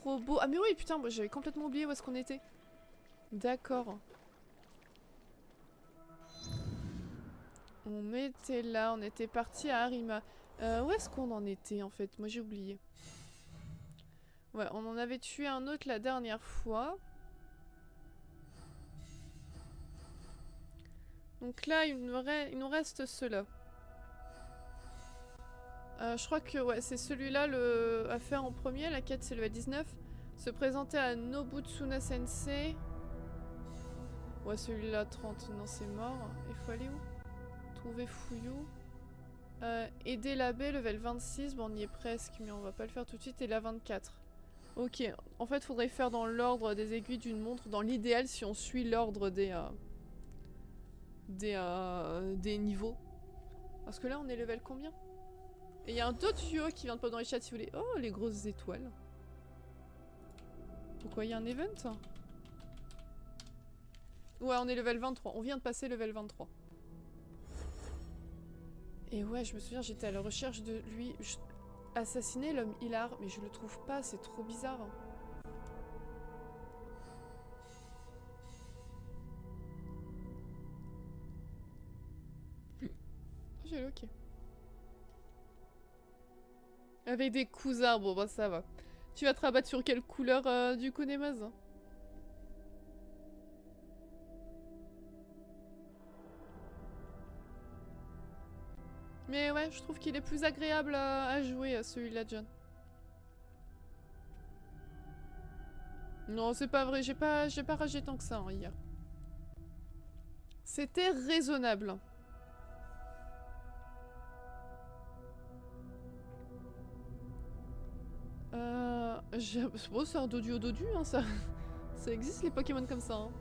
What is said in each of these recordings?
trop beau. Ah mais oui, putain, moi j'avais complètement oublié où est-ce qu'on était. D'accord. On était là, on était parti à Harima. Où est-ce qu'on en était en fait? Moi j'ai oublié. Ouais, on en avait tué un autre la dernière fois. Donc là, il nous reste ceux-là. Je crois que ouais, c'est celui-là à faire en premier. La quête, c'est level 19. Se présenter à Nobutsuna Sensei. Ouais, celui-là, 30. Non, c'est mort. Il faut aller où? Trouver Fuyu. Aider l'abbé, level 26. Bon, on y est presque, mais on va pas le faire tout de suite. Et la 24. Ok. En fait, faudrait faire dans l'ordre des aiguilles d'une montre. Dans l'idéal, si on suit l'ordre des niveaux. Parce que là, on est level combien? Et il y a un autre duo qui vient de pop dans les chats si vous voulez. Oh, les grosses étoiles. Pourquoi il y a un event? Ouais, on est level 23. On vient de passer level 23. Et ouais, je me souviens, j'étais à la recherche de lui. Assassiner l'homme hilar, mais je le trouve pas, c'est trop bizarre. J'ai le ok. Avec des cousins, bon bah ça va. Tu vas te rabattre sur quelle couleur du Kunemaz? Mais ouais, je trouve qu'il est plus agréable à jouer, celui-là, John. Non, c'est pas vrai, j'ai pas ragé tant que ça hein, hier. C'était raisonnable. Bon, c'est un dodu au dodu, hein, ça. Ça existe les Pokémon comme ça. Hein.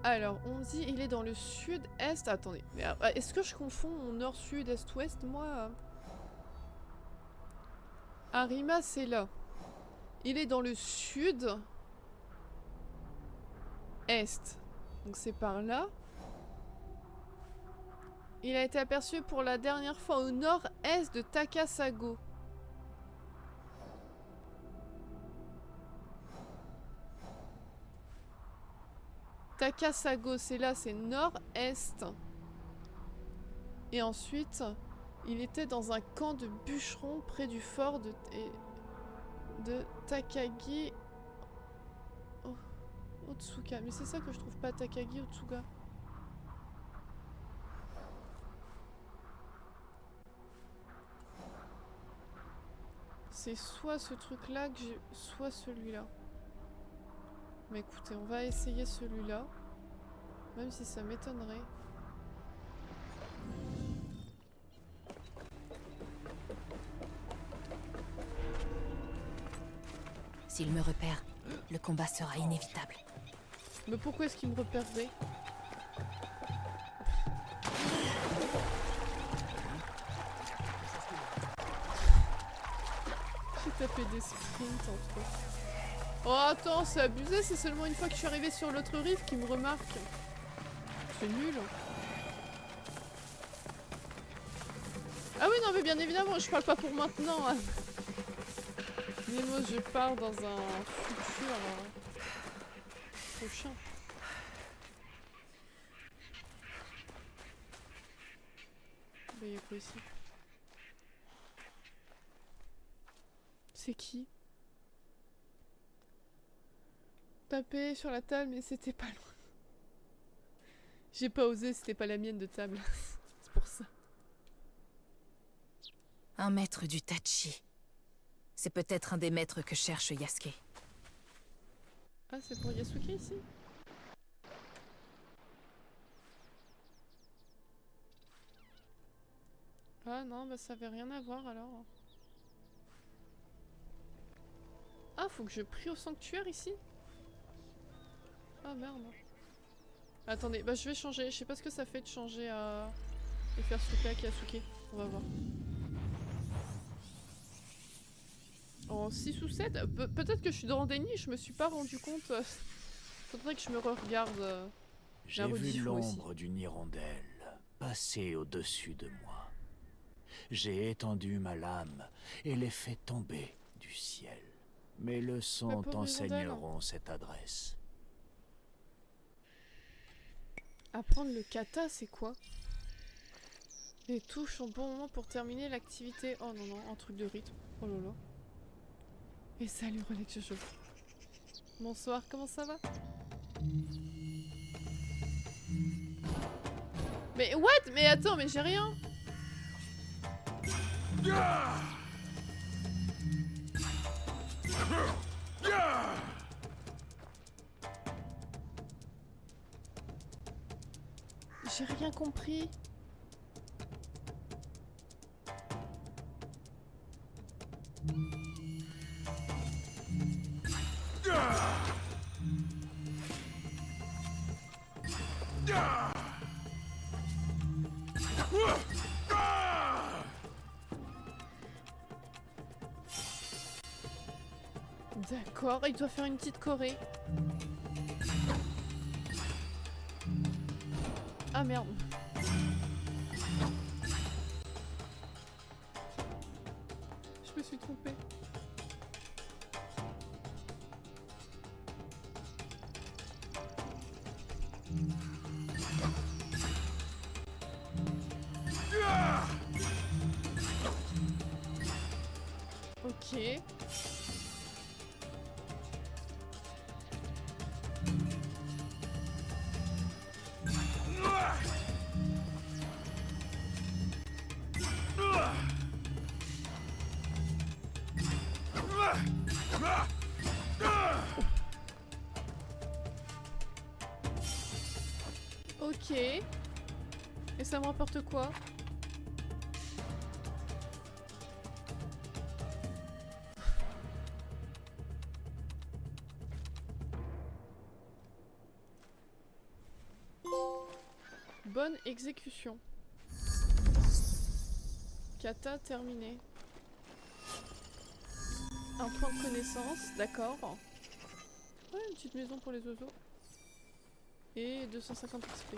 Alors, on dit il est dans le sud-est. Attendez, mais est-ce que je confonds nord, sud, est, ouest? Moi. Harima, c'est là. Il est dans le sud-est. Donc c'est par là. Il a été aperçu pour la dernière fois au nord-est de Takasago. Takasago, c'est là, c'est nord-est. Et ensuite, il était dans un camp de bûcherons près du fort de Takagi Otsuka. Mais c'est ça que je trouve pas, Takagi Otsuga. C'est soit ce truc-là que j'ai, soit celui-là. Mais écoutez, on va essayer celui-là. Même si ça m'étonnerait. S'il me repère, le combat sera inévitable. Mais pourquoi est-ce qu'il me repérerait? J'ai tapé des sprints entre eux. Oh attends, c'est abusé, c'est seulement une fois que je suis arrivée sur l'autre rive qu'il me remarque. C'est nul. Ah oui, non mais bien évidemment, je parle pas pour maintenant. Hein. Mais moi je pars dans un futur prochain. Bah y'a quoi ici? C'est qui? Taper sur la table mais c'était pas loin. J'ai pas osé, c'était pas la mienne de table. C'est pour ça. Un maître du Tachi. C'est peut-être un des maîtres que cherche Yasuke. Ah, c'est pour Yasuke ici? Ah non, bah ça avait rien à voir alors. Ah, faut que je prie au sanctuaire ici? Ah merde. Attendez, bah je vais changer. Je sais pas ce que ça fait de changer à... et faire ce truc-là avec Yasuke. On va voir. En 6 ou 7? Peut-être que je suis dans le déni, je me suis pas rendu compte. Faudrait que je me re-regarde. J'ai vu l'ombre d'une hirondelle passer au-dessus de moi. J'ai étendu ma lame et l'ai fait tomber du ciel. Mes leçons pauvre t'enseigneront cette adresse. Apprendre le kata, c'est quoi? Les touches au bon moment pour terminer l'activité. Oh non, non, un truc de rythme. Oh là là. Et salut Rolex Jojo. Bonsoir, comment ça va? Mais what? Mais attends, mais j'ai rien. J'ai rien compris. D'accord, il doit faire une petite choré. Ah merde. Je me suis trompée. Ok. Ok. Et ça me rapporte quoi? Bonne exécution. Kata terminé. Un point de connaissance, d'accord. Ouais, une petite maison pour les oiseaux. Et 250 XP.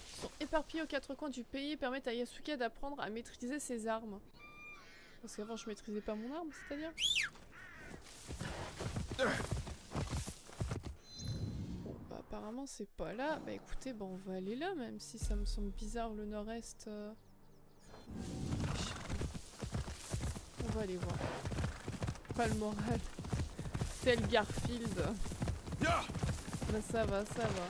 Ils sont éparpillés aux quatre coins du pays et permettent à Yasuke d'apprendre à maîtriser ses armes. Parce qu'avant je maîtrisais pas mon arme, c'est-à-dire. Bon bah apparemment c'est pas là. Bah écoutez, bah on va aller là même si ça me semble bizarre le nord-est. On va aller voir. Pas le moral. Tel Garfield. Bah ça va, ça va.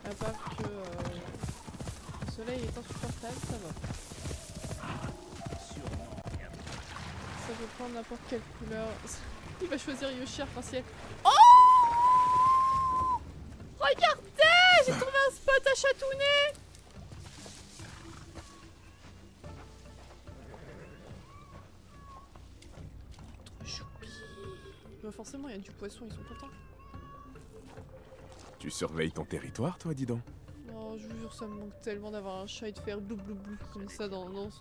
À part que le soleil est insupportable, ça va. Ça peut prendre n'importe quelle couleur. Il va choisir Yoshi arc-en-ciel. Oh! Regardez! J'ai trouvé un spot à chatouner! Trop choupi. Bah forcément, il y a du poisson, ils sont contents. Tu surveilles ton territoire, toi, dis donc? Oh, je vous jure, ça me manque tellement d'avoir un chat et de faire blou blou blou comme ça dans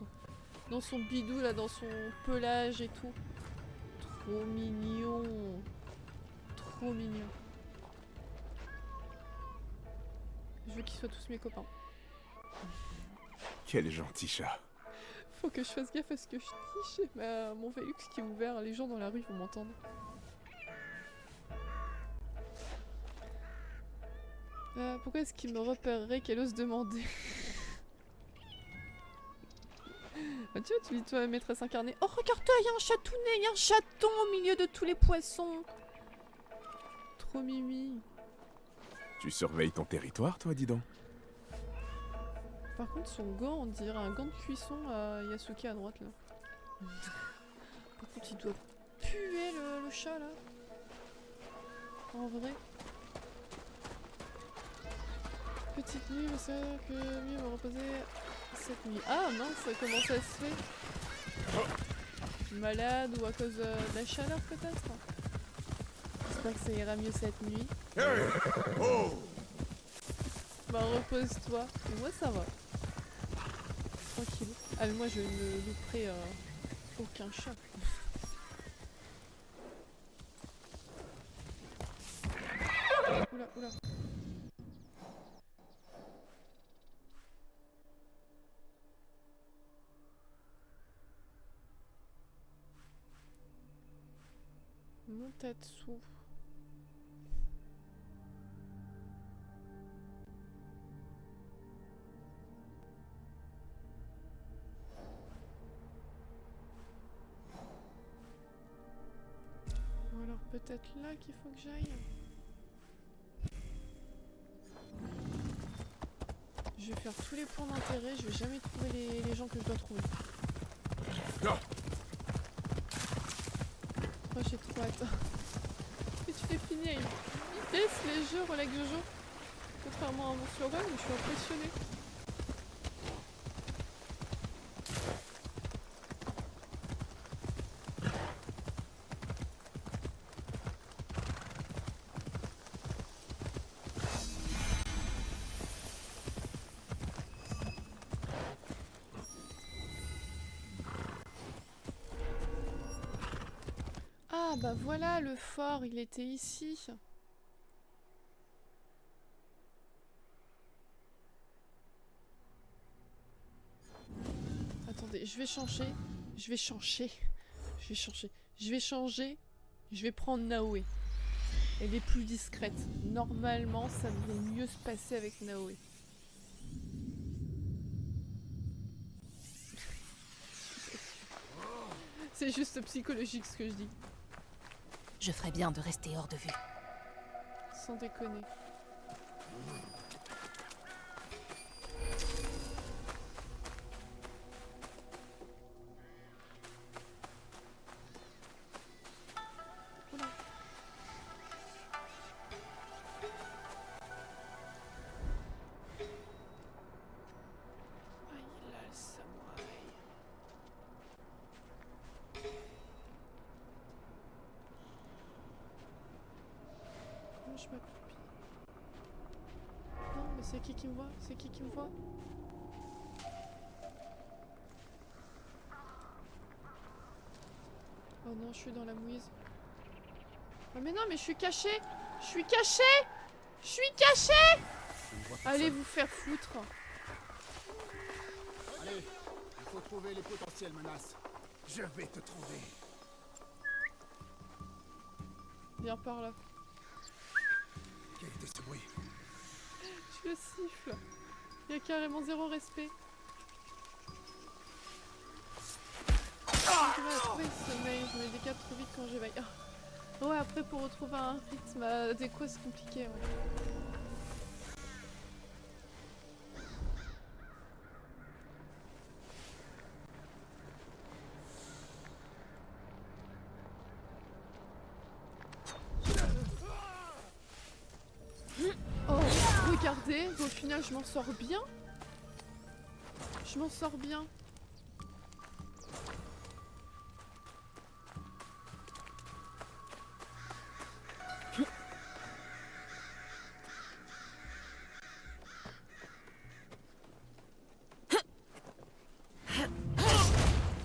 son bidou, là, dans son pelage et tout. Trop mignon. Trop mignon. Je veux qu'ils soient tous mes copains. Quel gentil chat. Faut que je fasse gaffe à ce que je dis. J'ai mon Velux qui est ouvert, les gens dans la rue vont m'entendre. Pourquoi est-ce qu'il me repérerait qu'elle ose demander? Ah, tu vois, tu dis toi, maîtresse incarnée. Oh, regarde-toi, il y a un chatounet, il y a un chaton au milieu de tous les poissons. Trop mimi. Tu surveilles ton territoire, toi, dis donc? Par contre, son gant, on dirait un gant de cuisson à Yasuke à droite, là. Par contre, il doit puer le chat, là. En vrai. Petite nuit, mais c'est que mieux me reposer cette nuit. Ah mince, comment ça se fait? Malade ou à cause de la chaleur peut-être? J'espère que ça ira mieux cette nuit. Bah repose-toi. Et moi ça va. Tranquille. Ah mais moi je ne louperai aucun chat. Oula, oula. Montatsu. Ou alors peut-être là qu'il faut que j'aille. Je vais faire tous les points d'intérêt, je vais jamais trouver les gens que je dois trouver. Oh, j'ai trop hâte. Et tu l'as fini à une vitesse les jeux Relax Jojo. Contrairement à mon slogan, mais je suis impressionnée. Ah bah voilà le fort, il était ici. Attendez, je vais changer. Je vais changer. Je vais changer. Je vais changer. Je vais prendre Naoe. Elle est plus discrète. Normalement, ça devrait mieux se passer avec Naoe. C'est juste psychologique ce que je dis. Je ferais bien de rester hors de vue. Sans déconner. Oula. Ah, il a le samouraï. Comment je m'accroupis? Non, mais c'est qui me voit? C'est qui me voit? Oh non, je suis dans la mouise. Oh mais non, mais je suis cachée! Je suis cachée! Je suis cachée! Allez vous faire foutre! Allez, il faut trouver les potentielles menaces. Je vais te trouver. Viens par là. Quel était ce bruit? Je le siffle. Il y a carrément zéro respect. Je vais trouver le sommeil, je me décale trop vite quand j'éveille. Oh. Ouais, après pour retrouver un rythme adéquat, c'est compliqué. Ouais. Oh, regardez, au final je m'en sors bien. Je m'en sors bien.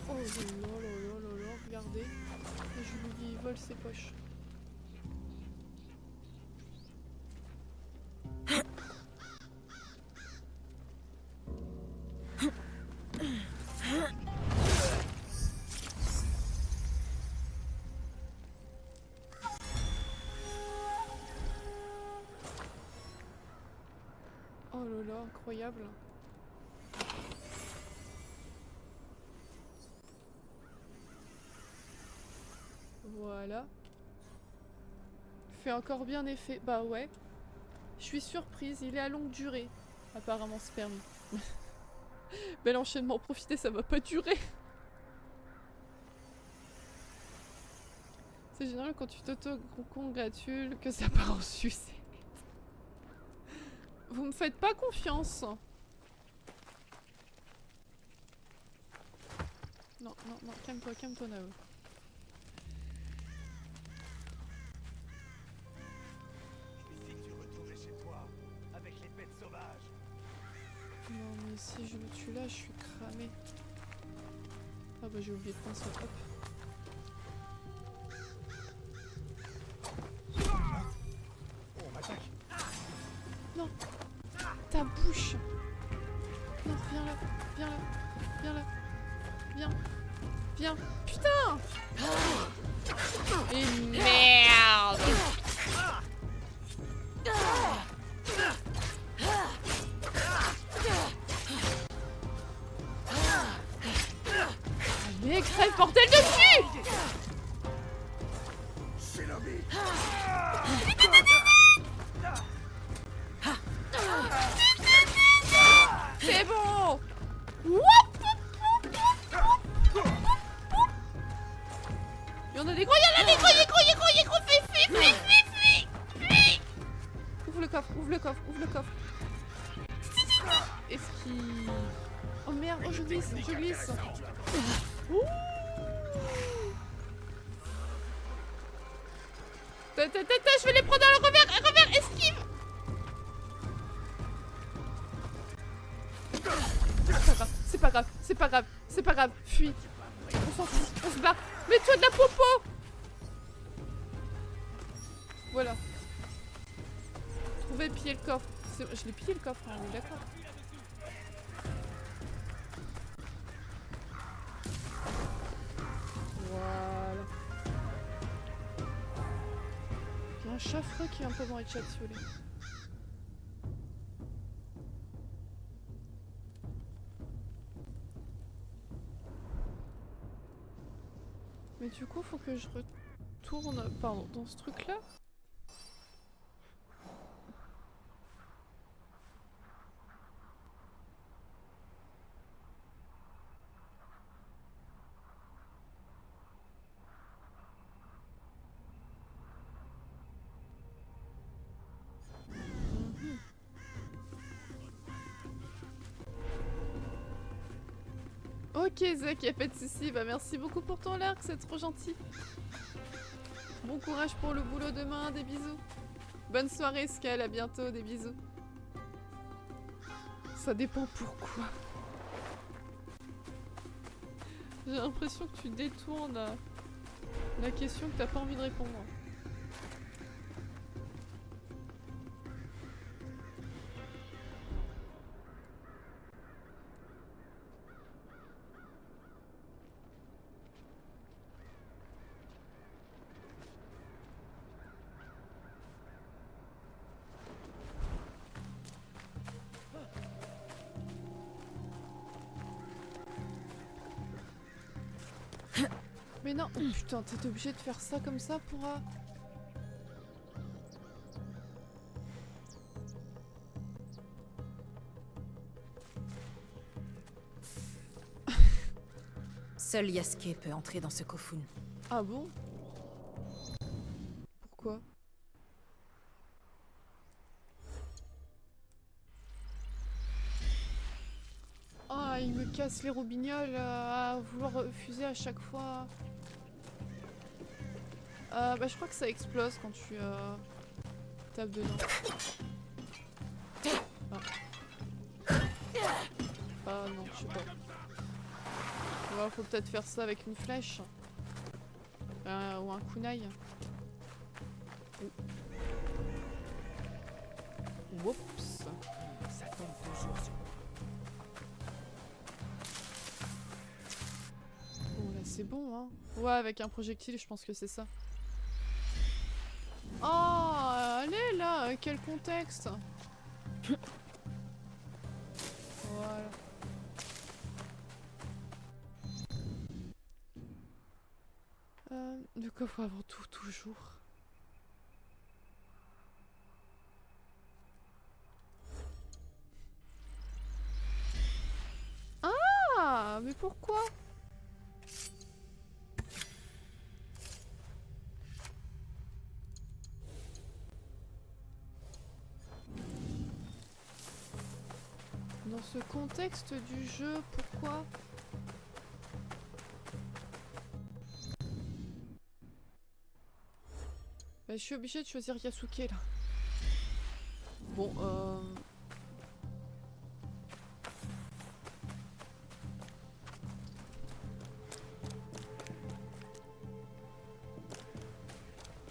Oh là, regardez. Et je lui dis, il vole ses poches. Oh là là, incroyable. Voilà. Fait encore bien effet. Bah ouais. Je suis surprise, il est à longue durée. Apparemment c'est permis. Bel enchaînement, profitez, ça va pas durer. C'est général quand tu t'auto-congratules que ça part en sucette. Vous me faites pas confiance. Non, non, non, calme-toi, Nao. Ici tu retournes chez toi, avec les bêtes sauvages. Non, mais si je le tue là, je suis cramée. Ah bah j'ai oublié de penser, hop. On m'attaque. Non! Ta bouche! Non, viens là, viens là, viens là, viens, viens, putain! Et merde! Il y en a des gros, il y en a des gros, il est gros, il est gros, il est gros, fuis. Ouvre le coffre, ouvre le coffre, ouvre le coffre. Est-ce qu'il... Oh merde, oh je glisse, je glisse. Ouh. Je vais les prendre dans le revers, esquive. C'est pas grave, c'est pas grave, c'est pas grave, fuis. On s'en fout, on se bat. Mets-toi de la popo. Voilà. Trouver, piller le coffre. Je l'ai pillé le coffre, hein, on est d'accord. Voilà. Il y a un chaffreux qui est un peu dans les chats violets. Mais du coup, faut que je retourne, pardon, dans ce truc-là. Ok Zach, y'a pas de soucis, bah merci beaucoup pour ton larc, c'est trop gentil. Bon courage pour le boulot demain, des bisous. Bonne soirée Scal, à bientôt, des bisous. Ça dépend pourquoi. J'ai l'impression que tu détournes la question que t'as pas envie de répondre. Mais non, oh, putain, t'es obligé de faire ça comme ça pour... Seul Yasuke peut entrer dans ce kofun. Ah bon? Pourquoi? Ah, il me casse les roubignoles à vouloir refuser à chaque fois. Bah je crois que ça explose quand tu tapes dedans. Ah non, je sais pas. Ouais, faut peut-être faire ça avec une flèche. Ou un kunai. Oups. Ça tombe toujours sur... Bon là c'est bon hein. Ouais, avec un projectile je pense que c'est ça. Oh, allez là, quel contexte. Voilà. Du coffre avant tout, toujours. Ah, mais pourquoi? Dans ce contexte du jeu, pourquoi? Bah, je suis obligée de choisir Yasuke là. Bon,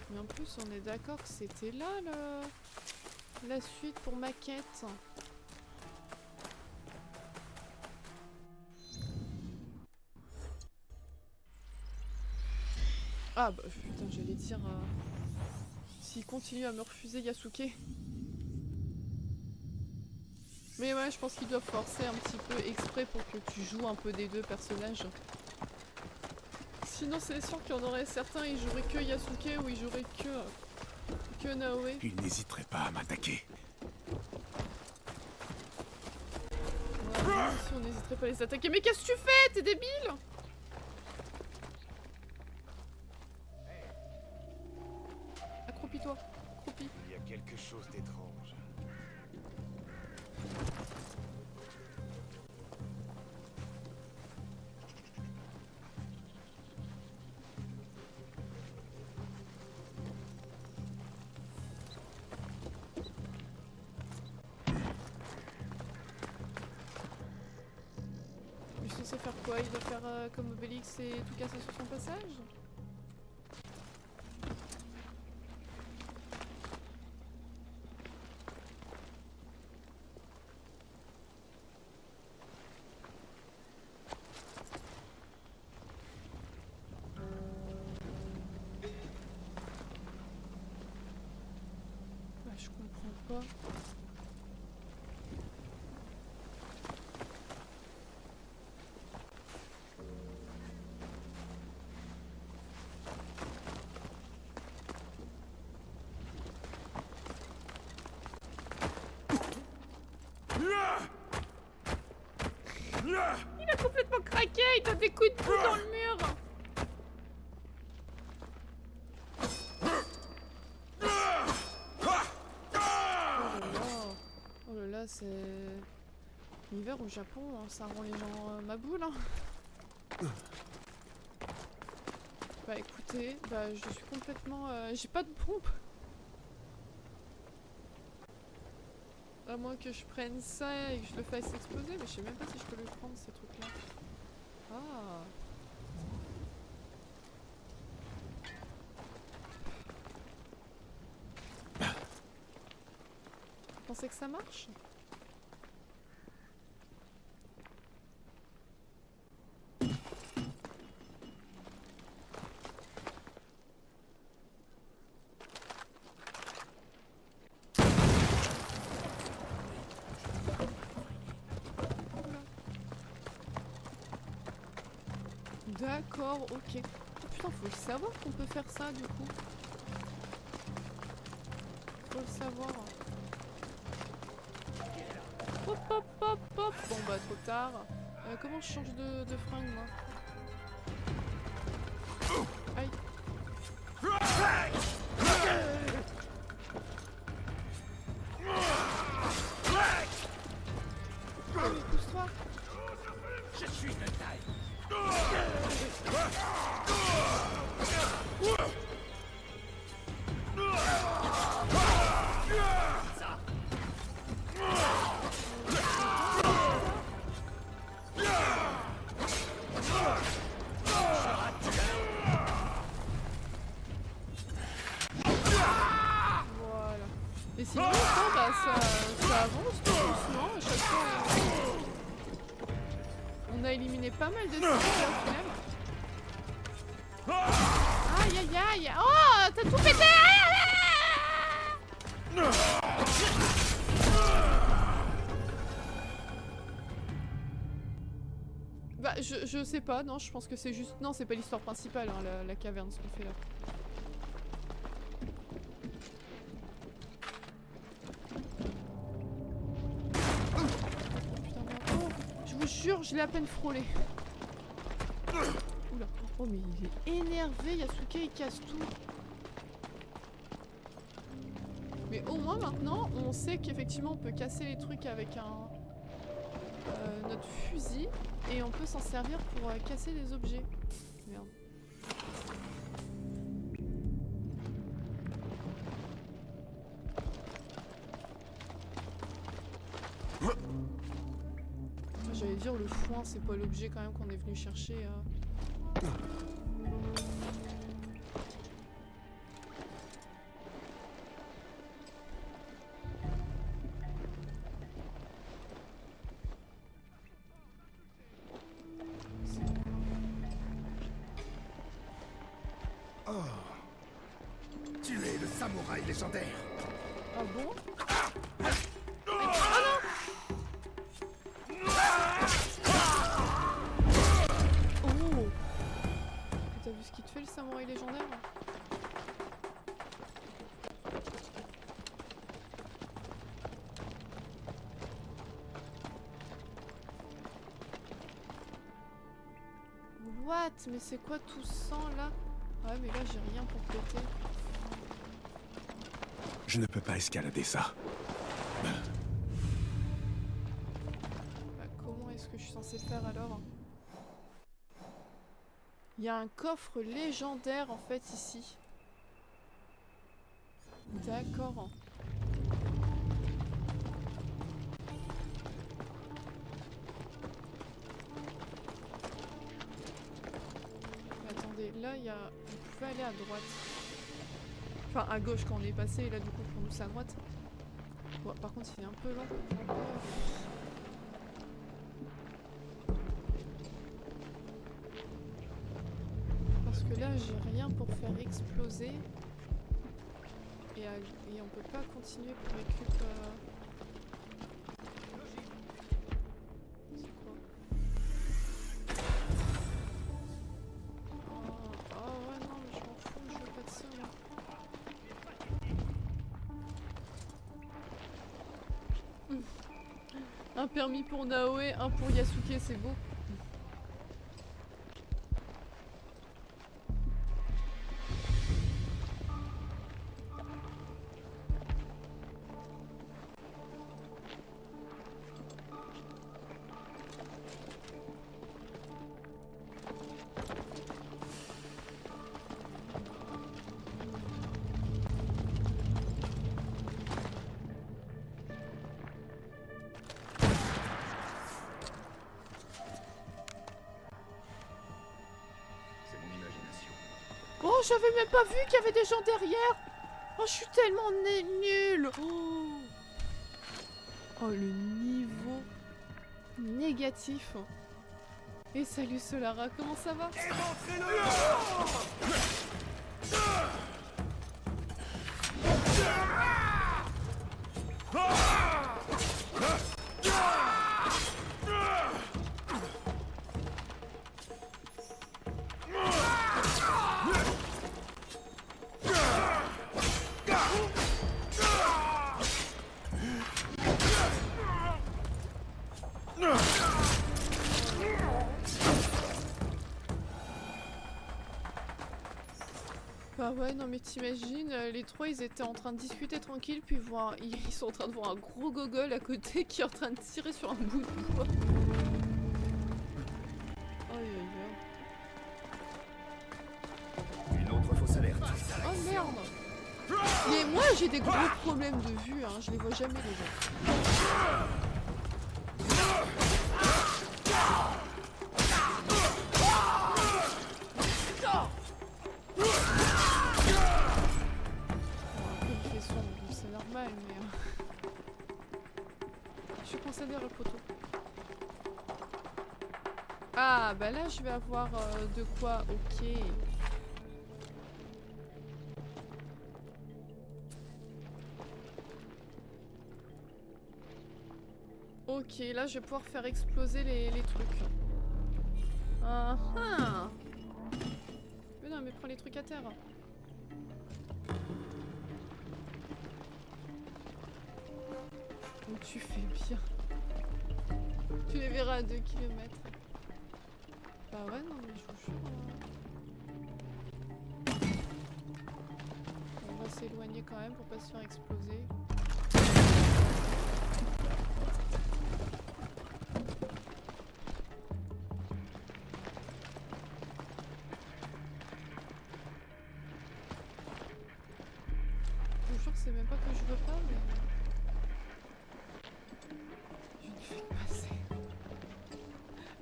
mais en plus, on est d'accord que c'était là la suite pour ma quête. Ah bah putain, j'allais dire... S'il continue à me refuser Yasuke. Mais ouais, je pense qu'ils doivent forcer un petit peu exprès pour que tu joues un peu des deux personnages. Sinon c'est sûr qu'il y en aurait certains, ils joueraient que Yasuke ou ils joueraient que Naoe. Il n'hésiterait pas à m'attaquer. Ouais, si on n'hésiterait pas à les attaquer. Mais qu'est-ce que tu fais? T'es débile? accroupis-toi. Croupis. Il y a quelque chose d'étrange. Il est censé faire quoi? Il va faire comme Obélix et tout casser sur son passage? Bah, je comprends pas. Il a complètement craqué, il donne des coups de boule dans le mur. Oh là là, c'est l'hiver au Japon, hein, ça rend les gens ma boule. Hein. Bah écoutez, bah je suis complètement... j'ai pas de pompe. À moins que je prenne ça et que je le fasse exploser, mais je sais même pas si je peux le prendre ces trucs là. Ah. Vous pensez que ça marche? D'accord, ok. Oh putain, faut le savoir qu'on peut faire ça du coup. Faut le savoir. Hop hop hop hop. Bon bah trop tard. Comment je change de fringue moi? Aïe. Allez, pousse-toi. Je suis de taille. Voilà. Et sinon, bah, ça avance tout doucement. À chaque fois, on a éliminé pas mal de cibles au final. Aïe aïe aïe. Oh, t'as tout pété. Bah je sais pas, non, je pense que c'est juste... Non, c'est pas l'histoire principale, hein, la caverne, ce qu'on fait là. Putain, merde. Oh, je vous jure, je l'ai à peine frôlé. Oula. Oh mais il est énervé, Yasuke, il casse tout. Mais au moins maintenant, on sait qu'effectivement on peut casser les trucs avec notre fusil et on peut s'en servir pour casser des objets. Merde. J'allais dire le foin, c'est pas l'objet quand même qu'on est venu chercher. Oh. Tu es le samouraï légendaire. Ah bon? Oh! T'as vu ce qu'il te fait le samouraï légendaire? What? Mais c'est quoi tout ce sang là? Ah ouais mais là j'ai rien pour péter. Je ne peux pas escalader ça. Bah, comment est-ce que je suis censée faire alors? Il y a un coffre légendaire en fait ici. D'accord. Mais attendez, là il y a... On pouvait aller à droite. Enfin à gauche quand on est passé, et là du coup pour nous c'est à droite. Bon, par contre il est un peu lent. Parce que là j'ai rien pour faire exploser. Et on peut pas continuer pour récup. C'est quoi? Oh ouais non mais je m'en fous, je veux pas de ça là. Un permis pour Naoe, un pour Yasuke, c'est beau. Oh, j'avais même pas vu qu'il y avait des gens derrière. Oh, je suis tellement nulle. Oh, le niveau négatif. Et salut Solara, comment ça va? Bah ouais, non mais t'imagines, les trois ils étaient en train de discuter tranquille, puis voir, ils sont en train de voir un gros gogol à côté qui est en train de tirer sur un bout de bois. Aïe aïe aïe. Une autre fausse alerte. Oh merde! Mais moi j'ai des gros problèmes de vue, hein, je les vois jamais les gens. C'est normal, mais... Je suis coincée derrière le poteau. Ah, bah là, je vais avoir de quoi... Ok. Ok, là, je vais pouvoir faire exploser les trucs. Ah ah. Mais non, mais prends les trucs à terre. Donc tu fais bien. Tu les verras à 2 km. Bah ouais, non mais je vous jure. On va s'éloigner quand même pour pas se faire exploser. Je vous jure que c'est même pas que je veux pas, mais... Je ne fais que passer.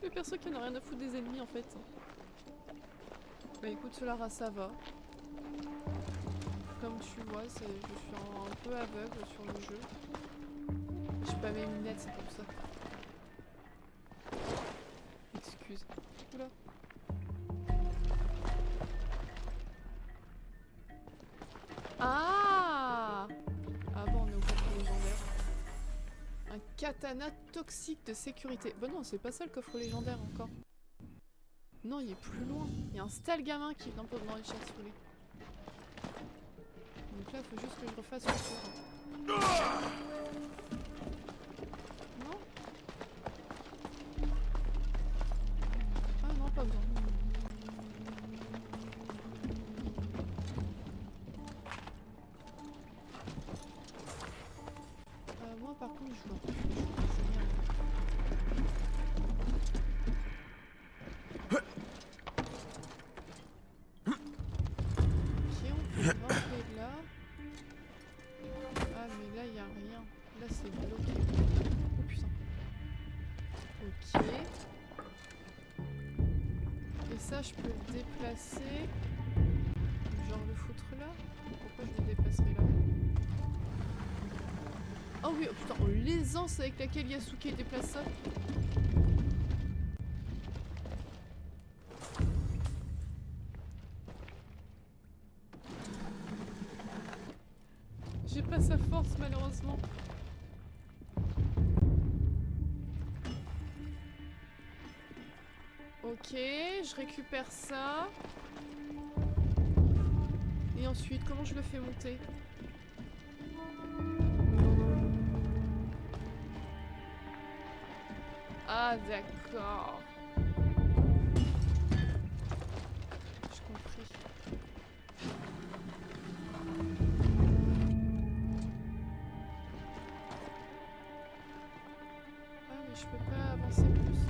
Le perso qui en a rien à foutre des ennemis en fait. Bah écoute, Solara, ça va. Comme tu vois, je suis un peu aveugle sur le jeu. J'ai pas mes lunettes, c'est pour ça. Excuse. Oula. Ah! Ah bon, on est au coffre légendaire. Un katana toxique de sécurité. Bah non, c'est pas ça le coffre légendaire encore. Non, il est plus loin. Il y a un sale gamin qui vient dans les chasses roulées. Donc là, il faut juste que je refasse le tour. Non? Ah non, pas besoin. Non, c'est rien. Ok, on peut monter là. Ah, mais là, il n'y a rien. Là, c'est bloqué. Oh putain. Ok. Et ça, je peux le déplacer. Genre le foutre là. Pourquoi je le déplacerai là? Oh oui, oh putain, oh, l'aisance avec laquelle Yasuke déplace ça. J'ai pas sa force malheureusement. Ok, je récupère ça. Et ensuite, comment je le fais monter? Ah d'accord. J'ai compris. Ah mais je peux pas avancer plus.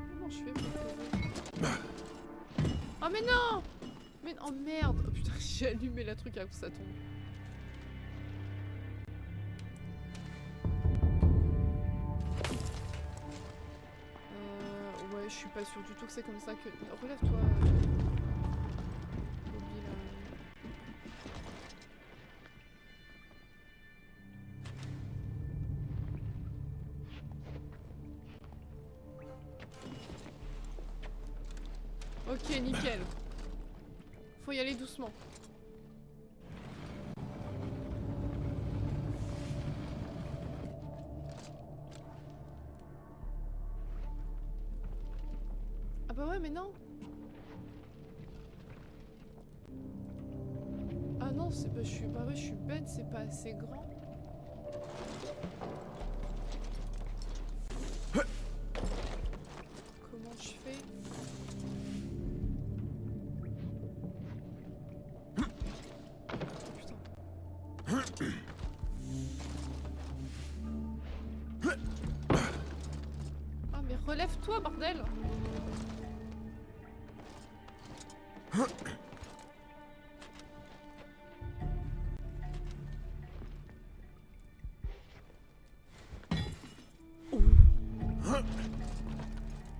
Comment je fais pour poser? Oh mais non! Mais oh merde! Oh putain, j'ai allumé la truc avant que ça tombe. Ouais, je suis pas sûre du tout que c'est comme ça que... Relève-toi. Bobby, là. Ok, nickel. Faut y aller doucement. Ah bah ouais, mais non. Ah non, c'est bah, je suis bête, c'est pas assez grand. Comment je fais? Ah mais relève-toi, bordel!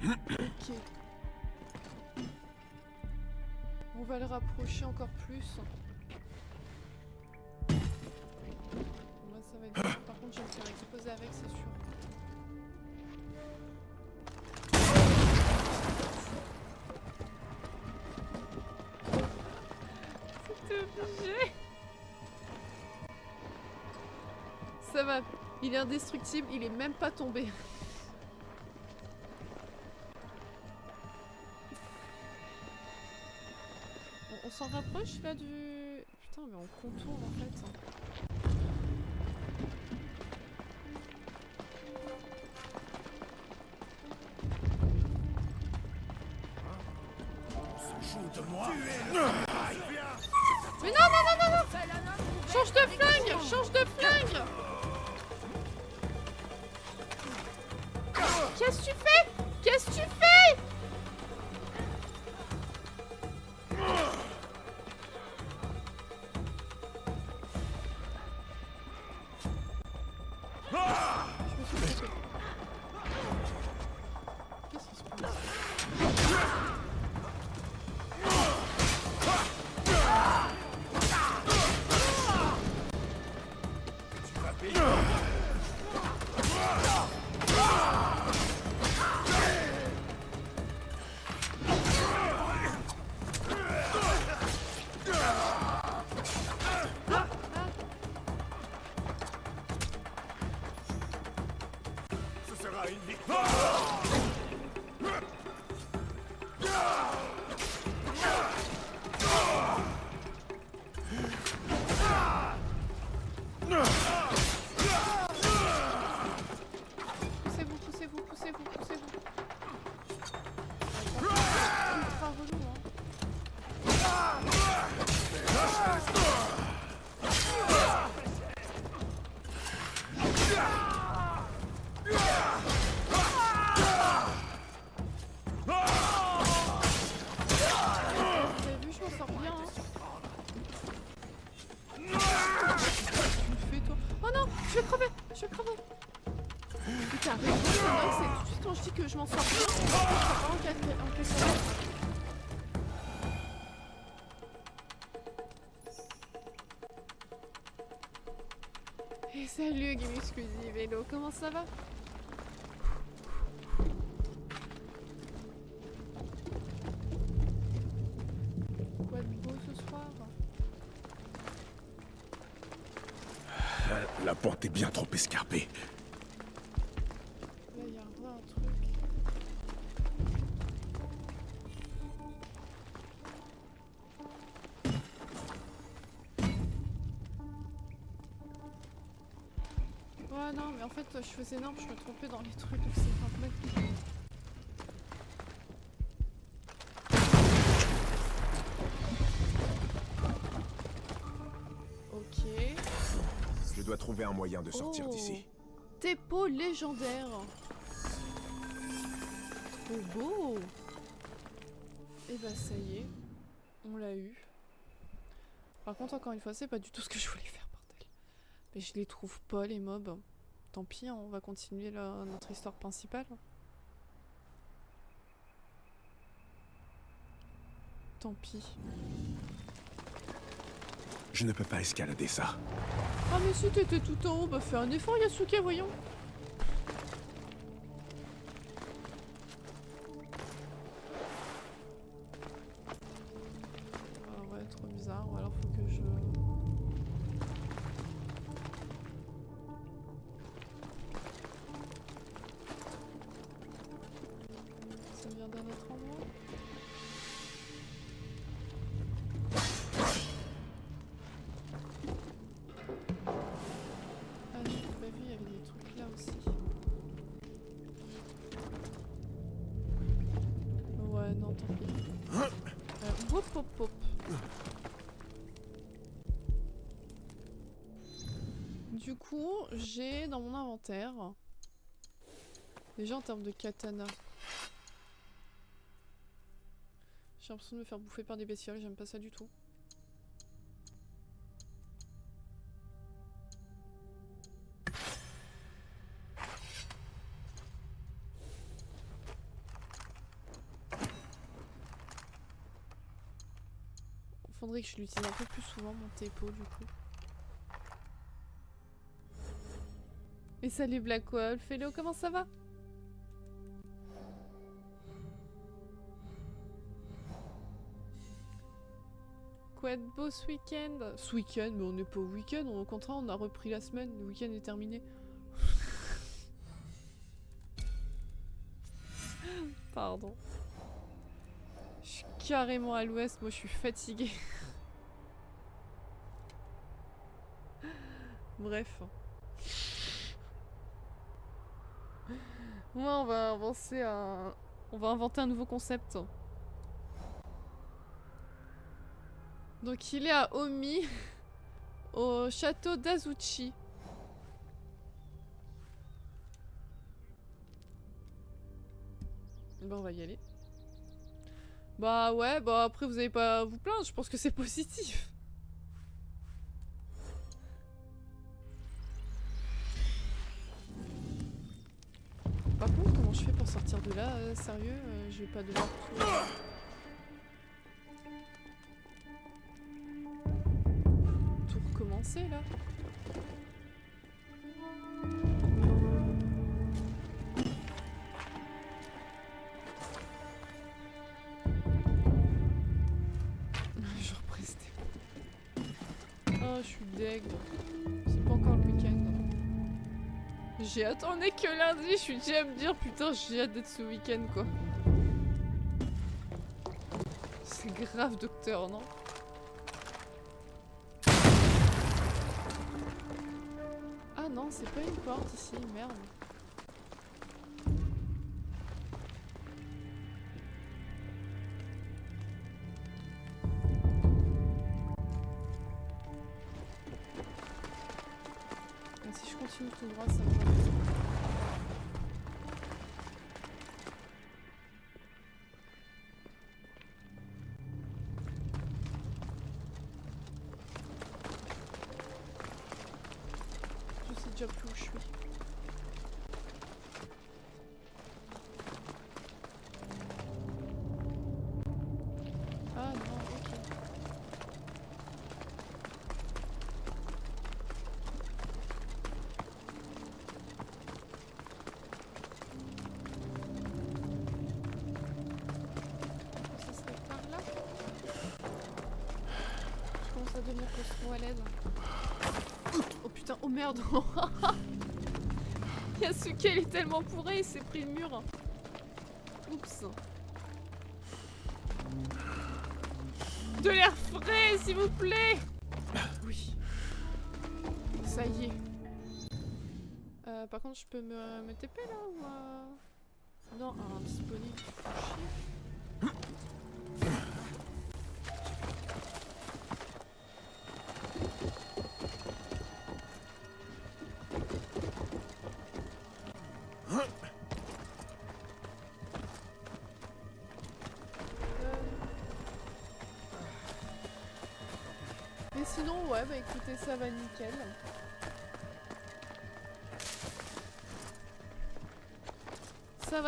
Ok. On va le rapprocher encore plus. Moi ça va être dur. Par contre je vais me faire exploser avec, c'est sûr. C'était obligé. Ça va. Il est indestructible, il est même pas tombé. On s'en rapproche là du... Putain mais on contourne en fait. On se joue de moi. Mais non non non non non! Change de flingue! Change de flingue! Qu'est-ce que tu fais? Qu'est-ce que tu fais? Je me suis trompée. Qu'est-ce qui se passe? Tu vas payer. Ce sera une victoire. Poussez-vous, poussez-vous, poussez-vous, poussez-vous. Ultra relou, hein. vrai que c'est tout de suite quand je dis que je m'en sors bien, ça part en cacahuète. Et salut Game Exclusive Hello, comment ça va? Quoi de beau ce soir? La porte est bien trop escarpée. Là, il y a un truc. Ouais, non, mais en fait, je faisais énorme, je me trompais dans les trucs, donc c'est pas mal. Ok. Je dois trouver un moyen de sortir Oh. d'ici. Dépôt légendaire. Trop beau. Et bah ça y est, on l'a eu. Par contre, encore une fois, c'est pas du tout ce que je voulais faire, bordel. Mais je les trouve pas, les mobs. Tant pis, hein, on va continuer notre histoire principale. Tant pis. Je ne peux pas escalader ça. Ah mais si t'étais tout en haut, bah fais un effort Yasuke, voyons. Ah ouais, trop bizarre, ou alors faut que je... Ça vient d'un autre endroit. Ah, j'ai pas vu, il y avait des trucs là aussi. Ouais, non, tant pis. Hop, hop, hop. Du coup, j'ai dans mon inventaire... Déjà en termes de katana. J'ai l'impression de me faire bouffer par des bestioles, j'aime pas ça du tout. Faudrait que je l'utilise un peu plus souvent mon tepo du coup. Et salut Black Wolf, hello, comment ça va? Quoi de beau ce week-end? Ce week-end, mais on n'est pas au week-end, au contraire on a repris la semaine, le week-end est terminé. Pardon. Je suis carrément à l'ouest, moi je suis fatiguée. Bref. Moi on va avancer à... On va inventer un nouveau concept. Donc il est à Omi, au château d'Azuchi. Bon, on va y aller. Bah ouais, bah après vous avez pas à vous plaindre, je pense que c'est positif. Par contre, comment je fais pour sortir de là? Sérieux, je vais pas devoir tout... tout recommencer là? Je represtais. Oh, je suis deg. C'est pas encore le week-end. J'ai attendu que lundi, je suis déjà à me dire putain, j'ai hâte d'être ce week-end quoi. C'est grave, docteur, non? Ah non, c'est pas une porte ici, merde. Et si je continue tout droit, ça va. Je sais déjà plus où je suis. pose trop à l'aide. Oh putain, oh merde. Yasuke il est tellement pourré, il s'est pris le mur. Oups. De l'air frais, s'il vous plaît. Oui. Ça y est. Par contre, je peux me TP là ou non, disponible. Chier. Mais sinon, ouais, bah écoutez, ça va nickel.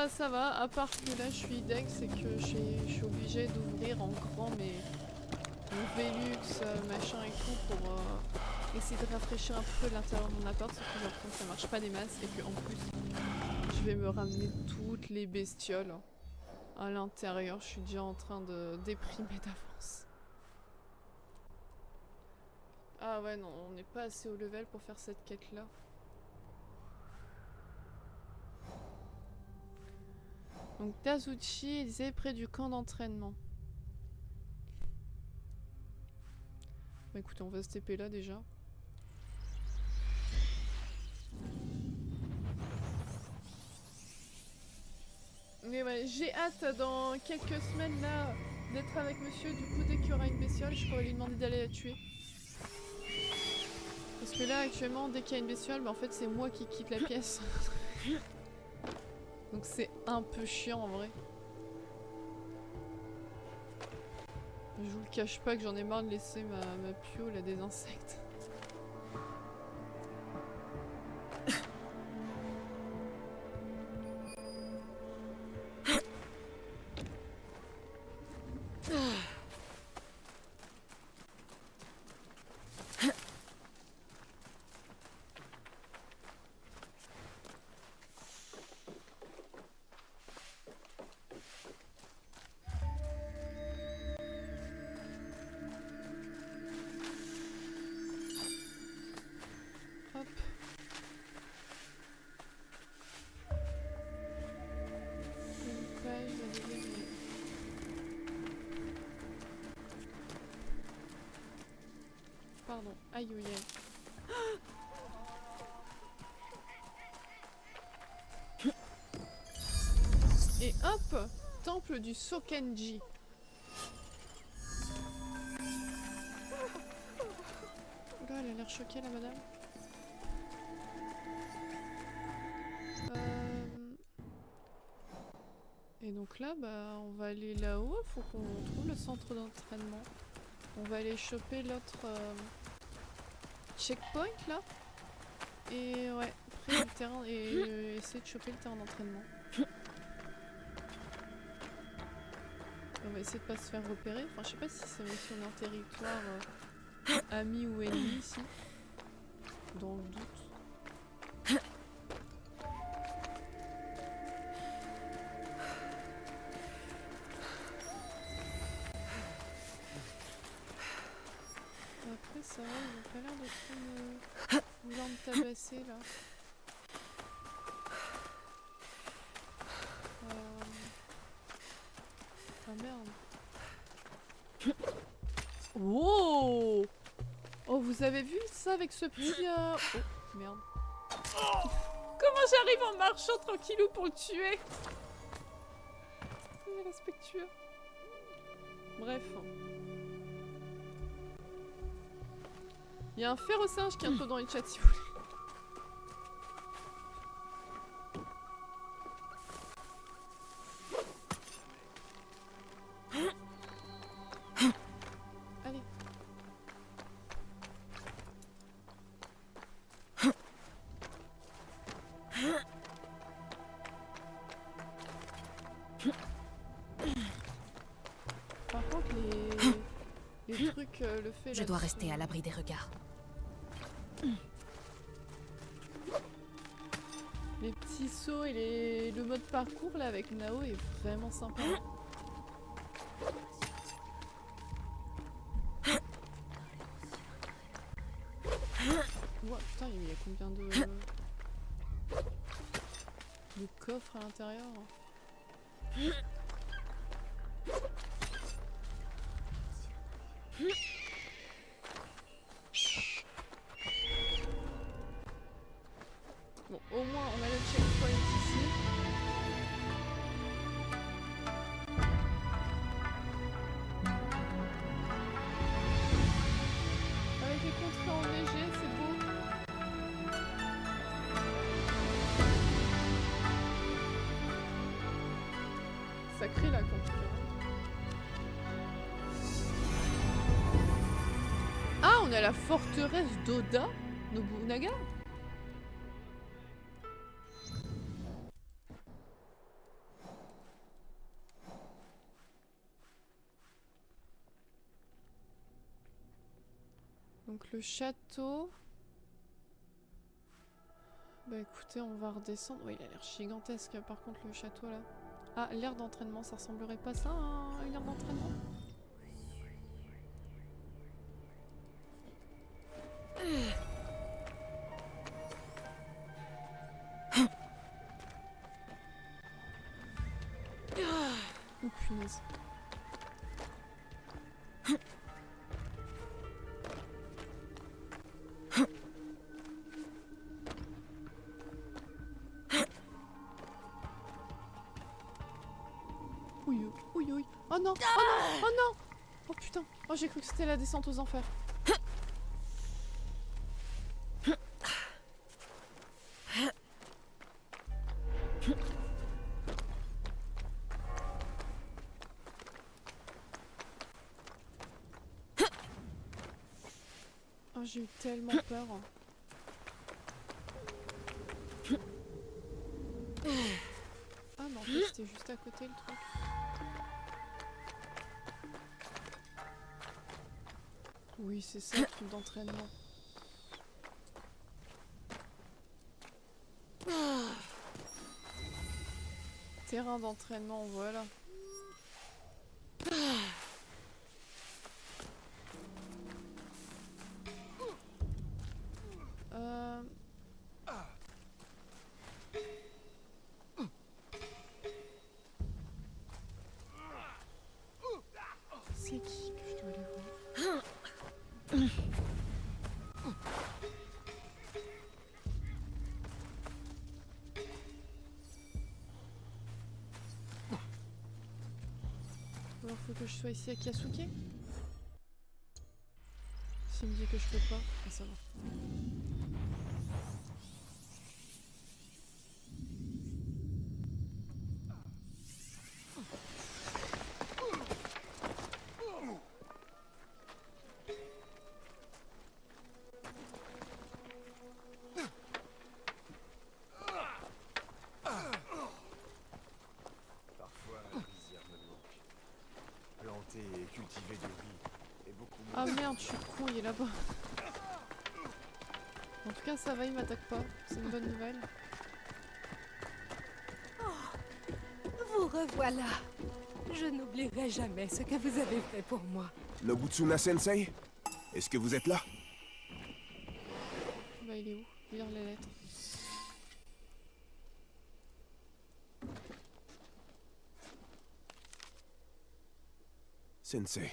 Ça va, à part que là je suis deg, c'est que je suis obligée d'ouvrir en grand mes Velux, machin et tout pour essayer de rafraîchir un peu l'intérieur de mon appart, sauf que j'ai l'impression que ça marche pas des masses et que en plus je vais me ramener toutes les bestioles à l'intérieur. Je suis déjà en train de déprimer d'avance. Ah ouais non, on n'est pas assez au level pour faire cette quête là. Donc Tazuchi, il disait près du camp d'entraînement. Bah écoutez, on va se TP là déjà. Mais ouais, j'ai hâte dans quelques semaines là d'être avec monsieur. Du coup, dès qu'il y aura une bestiole, je pourrais lui demander d'aller la tuer. Parce que là actuellement, dès qu'il y a une bestiole, bah en fait c'est moi qui quitte la pièce. Donc c'est un peu chiant en vrai. Je vous le cache pas que j'en ai marre de laisser ma pio là des insectes. Pardon, aïe aïe aïe. Et hop, temple du Sokenji. Oula, elle a l'air choquée la madame. Et donc là, bah, on va aller là-haut. Faut qu'on trouve le centre d'entraînement. On va aller choper l'autre checkpoint là. Et ouais, après le terrain et essayer de choper le terrain d'entraînement. On va essayer de pas se faire repérer. Enfin, je sais pas si c'est on est en territoire ami ou ennemi ici. Dans le doute. Après ça va, ils ont pas l'air de trop vouloir me tabasser là. Ah merde. Wow! Oh, vous avez vu ça avec ce petit... Oh, merde. Comment j'arrive en marchant tranquillou pour le tuer? C'est respectueux. Bref. Il y a un férocinge qui est un peu dans le chat si vous voulez. Allez. Par contre, les trucs, le fait... Je dois rester à l'abri des regards. Les petits sauts et le mode parcours là avec Nao est vraiment sympa. putain, il y a combien de coffres à l'intérieur? Bon, au moins on a le checkpoint ici. Avec les contrées enneigées, c'est beau. Sacré la camping. Ah, on est à la forteresse d'Oda Nobunaga. Donc le château... Bah écoutez, on va redescendre. Oui, il a l'air gigantesque par contre le château là. Ah, l'aire d'entraînement, ça ressemblerait pas ça à une aire d'entraînement? Oh punaise. Oui, oui, oui. Oh non, oh non, oh non. Oh putain, oh j'ai cru que c'était la descente aux enfers. Oh j'ai eu tellement peur. Ah mais en fait c'était juste à côté le truc. Oui, c'est ça, le truc d'entraînement. Terrain d'entraînement, voilà. C'est qui que je dois aller voir? Alors faut que je sois ici à Kasuke. S'il me dit que je peux pas, ah, ça va. Parfois, la lisière me manque. Planter et cultiver du riz est beaucoup moins... Ah merde, je suis con, il est là-bas. En tout cas, ça va, il m'attaque pas. C'est une bonne nouvelle. Vous revoilà. Je n'oublierai jamais ce que vous avez fait pour moi. Nobutsuna-sensei, est-ce que vous êtes là? Bah, il est où? Lire les lettres. Sensei.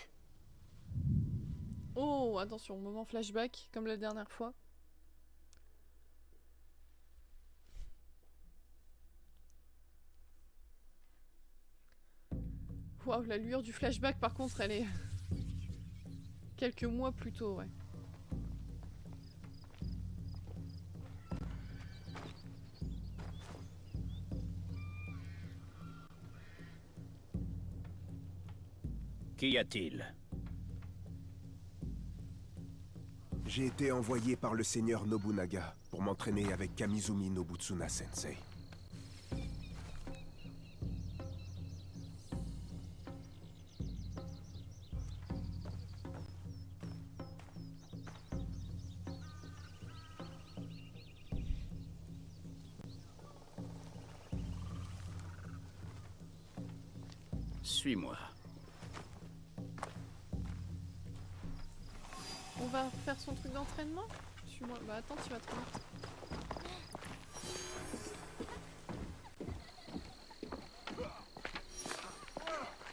Oh, attention, moment flashback, comme la dernière fois. Waouh, la lueur du flashback, par contre, elle est... quelques mois plus tôt, ouais. Qu'y a-t-il? J'ai été envoyé par le seigneur Nobunaga pour m'entraîner avec Kamizumi Nobutsuna-sensei. Suis-moi. On va faire son truc d'entraînement? Je suis-moi. Bah attends, tu vas trop vite.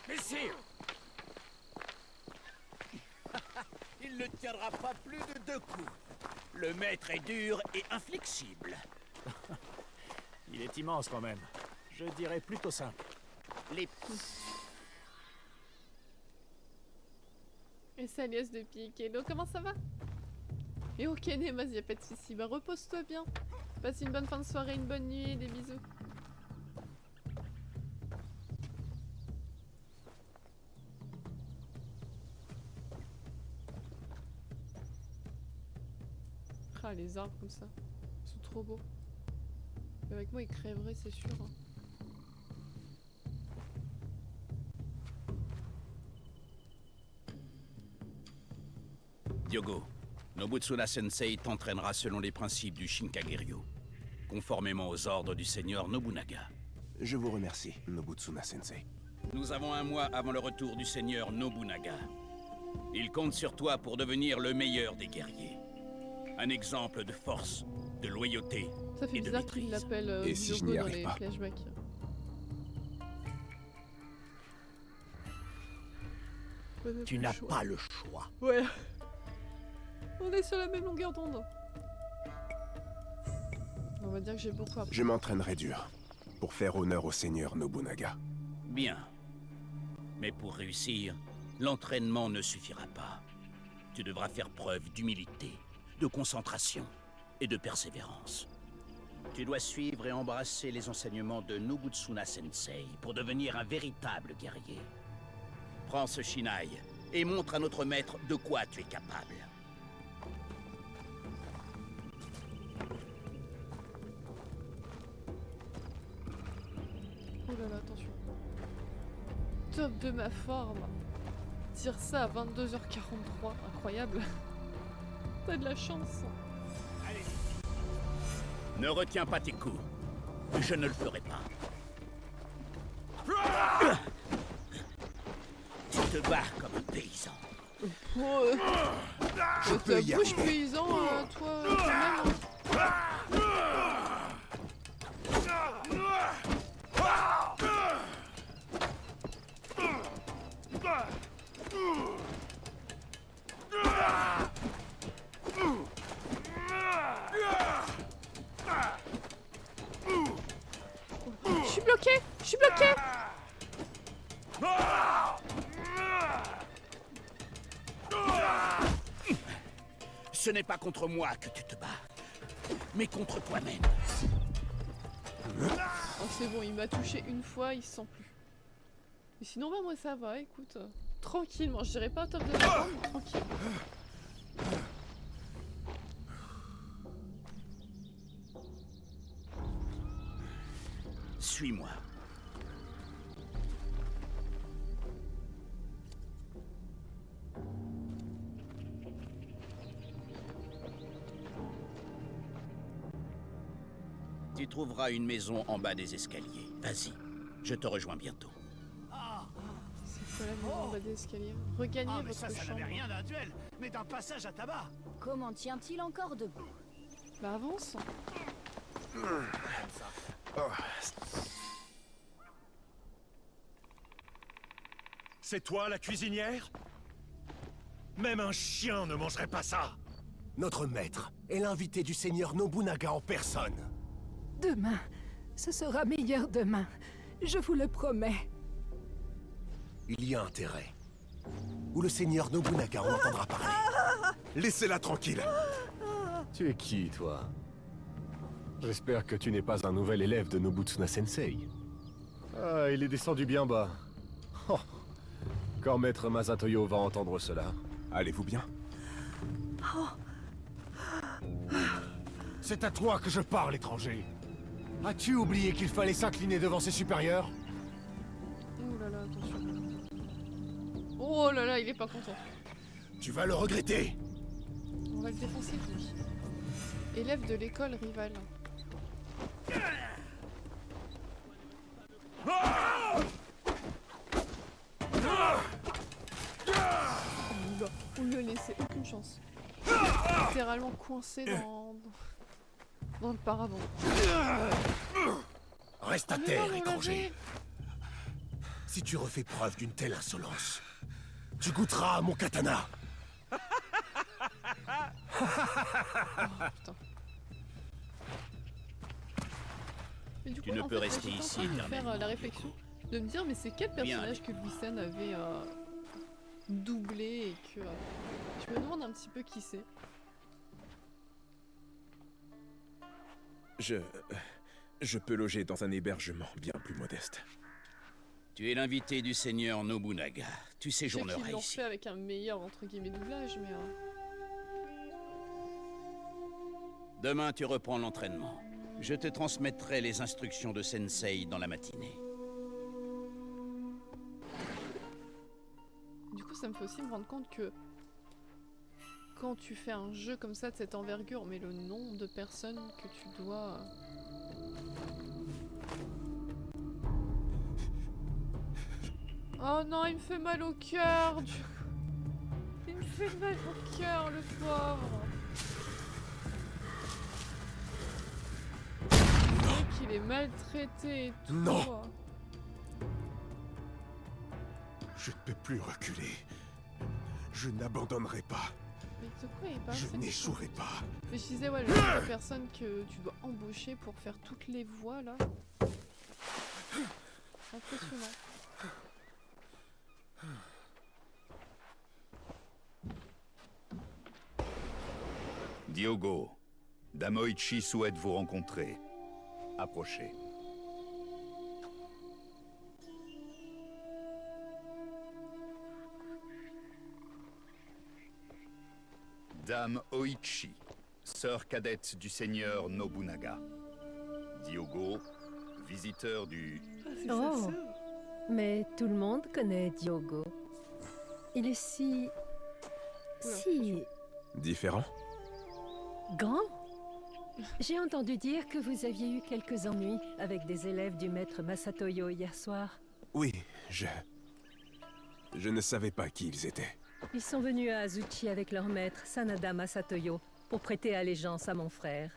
Messire! Il ne tiendra pas plus de 2 coups. Le maître est dur et inflexible. Il est immense quand même. Je dirais plutôt simple. Les... Et c'est Alias de Piquelo, comment ça va? Et ok Nemas, y'a pas de soucis. Bah repose-toi bien. Passe une bonne fin de soirée, une bonne nuit et des bisous. Ah les arbres comme ça, ils sont trop beaux. Avec moi ils crèveraient c'est sûr. Hein. Diogo, Nobutsuna Sensei t'entraînera selon les principes du Shinkagiryu, conformément aux ordres du seigneur Nobunaga. Je vous remercie, Nobutsuna Sensei. Nous avons 1 mois avant le retour du seigneur Nobunaga. Il compte sur toi pour devenir le meilleur des guerriers. Un exemple de force, de loyauté Ça fait et de bizarre qu'il maîtrise. l'appelle Et si je Diogo n'y dans arrive les pas flashbacks. Ouais, Tu le n'as choix. pas le choix. Ouais. On est sur la même longueur d'onde. On va dire que j'ai beaucoup appris. Je m'entraînerai dur, pour faire honneur au seigneur Nobunaga. Bien. Mais pour réussir, l'entraînement ne suffira pas. Tu devras faire preuve d'humilité, de concentration et de persévérance. Tu dois suivre et embrasser les enseignements de Nobutsuna Sensei pour devenir un véritable guerrier. Prends ce Shinai et montre à notre maître de quoi tu es capable. Oh là là, attention. Top de ma forme. Tire ça à 22h43. Incroyable. T'as de la chance. Ne retiens pas tes coups. Je ne le ferai pas. Tu te bats comme un paysan. Oh, Je peux y ta bouche arriver. paysan, toi, quand même. Je suis bloqué. Je suis bloqué. Ce n'est pas contre moi que tu te bats, mais contre toi-même. Oh, c'est bon, il m'a touché une fois, il se sent plus. Mais sinon, bah, moi ça va, écoute. Tranquillement, je dirais pas top de la forme, mais tranquille. Suis-moi. Tu trouveras une maison en bas des escaliers. Vas-y, je te rejoins bientôt. C'est quoi la maison en bas des escaliers? Regagnez votre chambre. rien d'un duel, mais d'un passage à tabac. Comment tient-il encore debout? Bah avance. C'est toi la cuisinière? Même un chien ne mangerait pas ça! Notre maître est l'invité du seigneur Nobunaga en personne. Demain, ce sera meilleur demain. Je vous le promets. Il y a intérêt. Ou le seigneur Nobunaga en entendra parler. Laissez-la tranquille. Tu es qui, toi? J'espère que tu n'es pas un nouvel élève de Nobutsuna Sensei. Ah, il est descendu bien bas. Oh. Quand Maître Masatoyo va entendre cela. Allez-vous bien? C'est à toi que je parle, étranger. As-tu oublié qu'il fallait s'incliner devant ses supérieurs? Oh là là, attention. Oh là là, il est pas content. Tu vas le regretter. On va le défoncer, lui. Élève de l'école rivale. On lui a laissé aucune chance. littéralement coincé dans le paravent. Reste à Ah, mais terre, non, on étranger. Si tu refais preuve d'une telle insolence, tu goûteras à mon katana. Putain. Mais du Tu coup, ne en peux fait, rester j'étais en ici train de faire éternellement, la réflexion, de me dire mais c'est quel personnage que Louis Sen avait doublé et que je me demande un petit peu qui c'est. Je peux loger dans un hébergement bien plus modeste. Tu es l'invité du seigneur Nobunaga. Tu Je sais séjourneras qu'ils l'ont ici. fait avec un meilleur entre guillemets doublage, mais Demain, tu reprends l'entraînement. Je te transmettrai les instructions de Sensei dans la matinée. du coup ça me fait aussi me rendre compte que quand tu fais un jeu comme ça de cette envergure, mais le nombre de personnes que tu dois... Oh non, il me fait mal au cœur. Il me fait mal au cœur, le pauvre. Le mec, il est maltraité et tout. Non. Je ne peux plus reculer. Je n'abandonnerai pas. Mais de quoi il parle? Je c'est n'échouerai pas. Mais je disais, ouais, le nombre de personnes que tu dois embaucher pour faire toutes les voix, là. Impressionnant. Diogo, Damoichi souhaite vous rencontrer. Approchez. Dame Oichi, sœur cadette du seigneur Nobunaga. Diogo, visiteur du... Oh, mais tout le monde connaît Diogo. Il est si... Différent? grand. J'ai entendu dire que vous aviez eu quelques ennuis avec des élèves du maître Masatoyo hier soir. Oui, je ne savais pas qui ils étaient. Ils sont venus à Azuchi avec leur maître, Sanada Masatoyo, pour prêter allégeance à mon frère.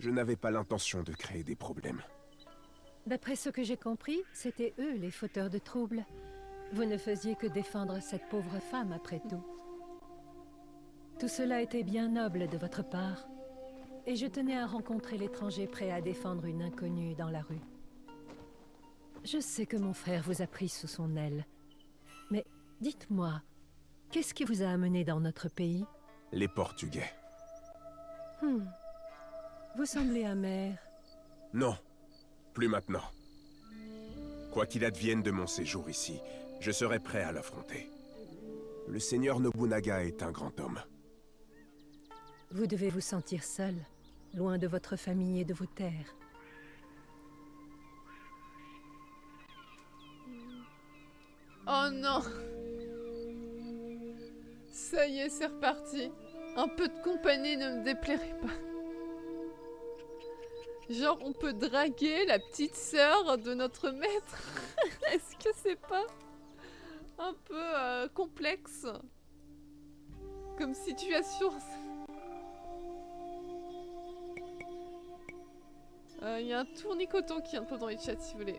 Je n'avais pas l'intention de créer des problèmes. D'après ce que j'ai compris, c'étaient eux les fauteurs de troubles. Vous ne faisiez que défendre cette pauvre femme après tout. Tout cela était bien noble de votre part. Et je tenais à rencontrer l'étranger prêt à défendre une inconnue dans la rue. Je sais que mon frère vous a pris sous son aile. Mais dites-moi, qu'est-ce qui vous a amené dans notre pays? Les Portugais. Vous semblez amer. Non, plus maintenant. Quoi qu'il advienne de mon séjour ici, je serai prêt à l'affronter. Le seigneur Nobunaga est un grand homme. Vous devez vous sentir seul, loin de votre famille et de vos terres. Oh non! Ça y est, c'est reparti. Un peu de compagnie ne me déplairait pas. Genre, on peut draguer la petite sœur de notre maître. Est-ce que c'est pas un peu complexe comme situation? Il y a un tournicoton qui est un peu dans les chats si vous voulez.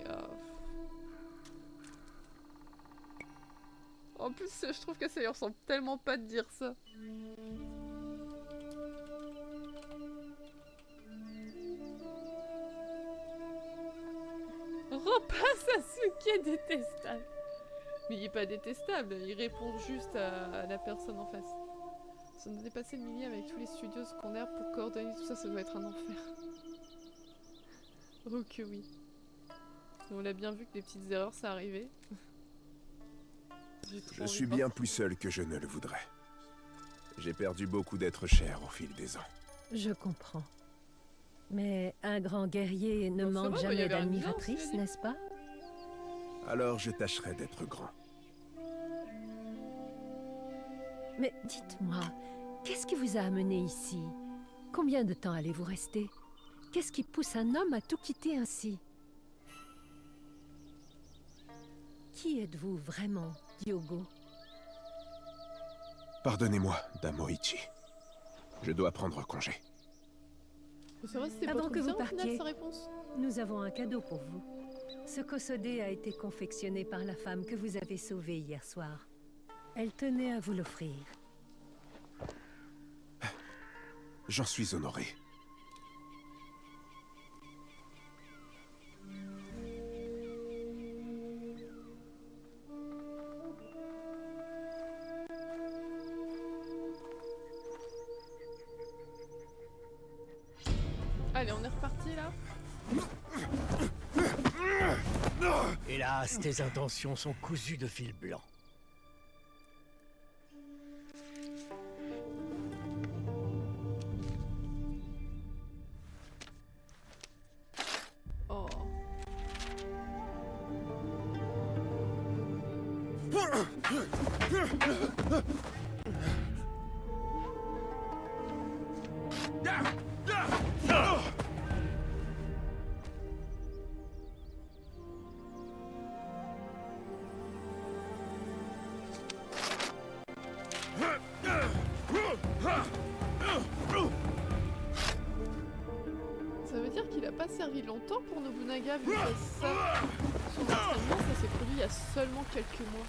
En plus, je trouve que ça lui ressemble tellement pas de dire ça. Repasse à ce qui est détestable. Mais il est pas détestable, il répond juste à la personne en face. Ça nous dépasser le millième avec tous les studios secondaires pour coordonner tout ça, ça doit être un enfer. Oh que oui. On l'a bien vu que des petites erreurs ça arrivait. Je suis bien plus seul que je ne le voudrais. J'ai perdu beaucoup d'êtres chers au fil des ans. Je comprends. Mais un grand guerrier ne Bon, ça manque va, jamais il y avait un lien, d'admiratrices, cela dit. n'est-ce pas? Alors je tâcherai d'être grand. Mais dites-moi, qu'est-ce qui vous a amené ici? Combien de temps allez-vous rester? Qu'est-ce qui pousse un homme à tout quitter ainsi? Qui êtes-vous vraiment, Diogo? Pardonnez-moi, Dame Oichi. Je dois prendre congé. C'est vrai, c'était pas Avant trop que vous bizarre, au final, partiez, sa réponse. nous avons un cadeau pour vous. Ce kosodé a été confectionné par la femme que vous avez sauvée hier soir. Elle tenait à vous l'offrir. J'en suis honoré. Allez, on est reparti là. Hélas, tes intentions sont cousues de fil blanc. Oh. Ça veut dire qu'il a pas servi longtemps pour Nobunaga vu que ça, son entraînement, ça s'est produit il y a seulement quelques mois.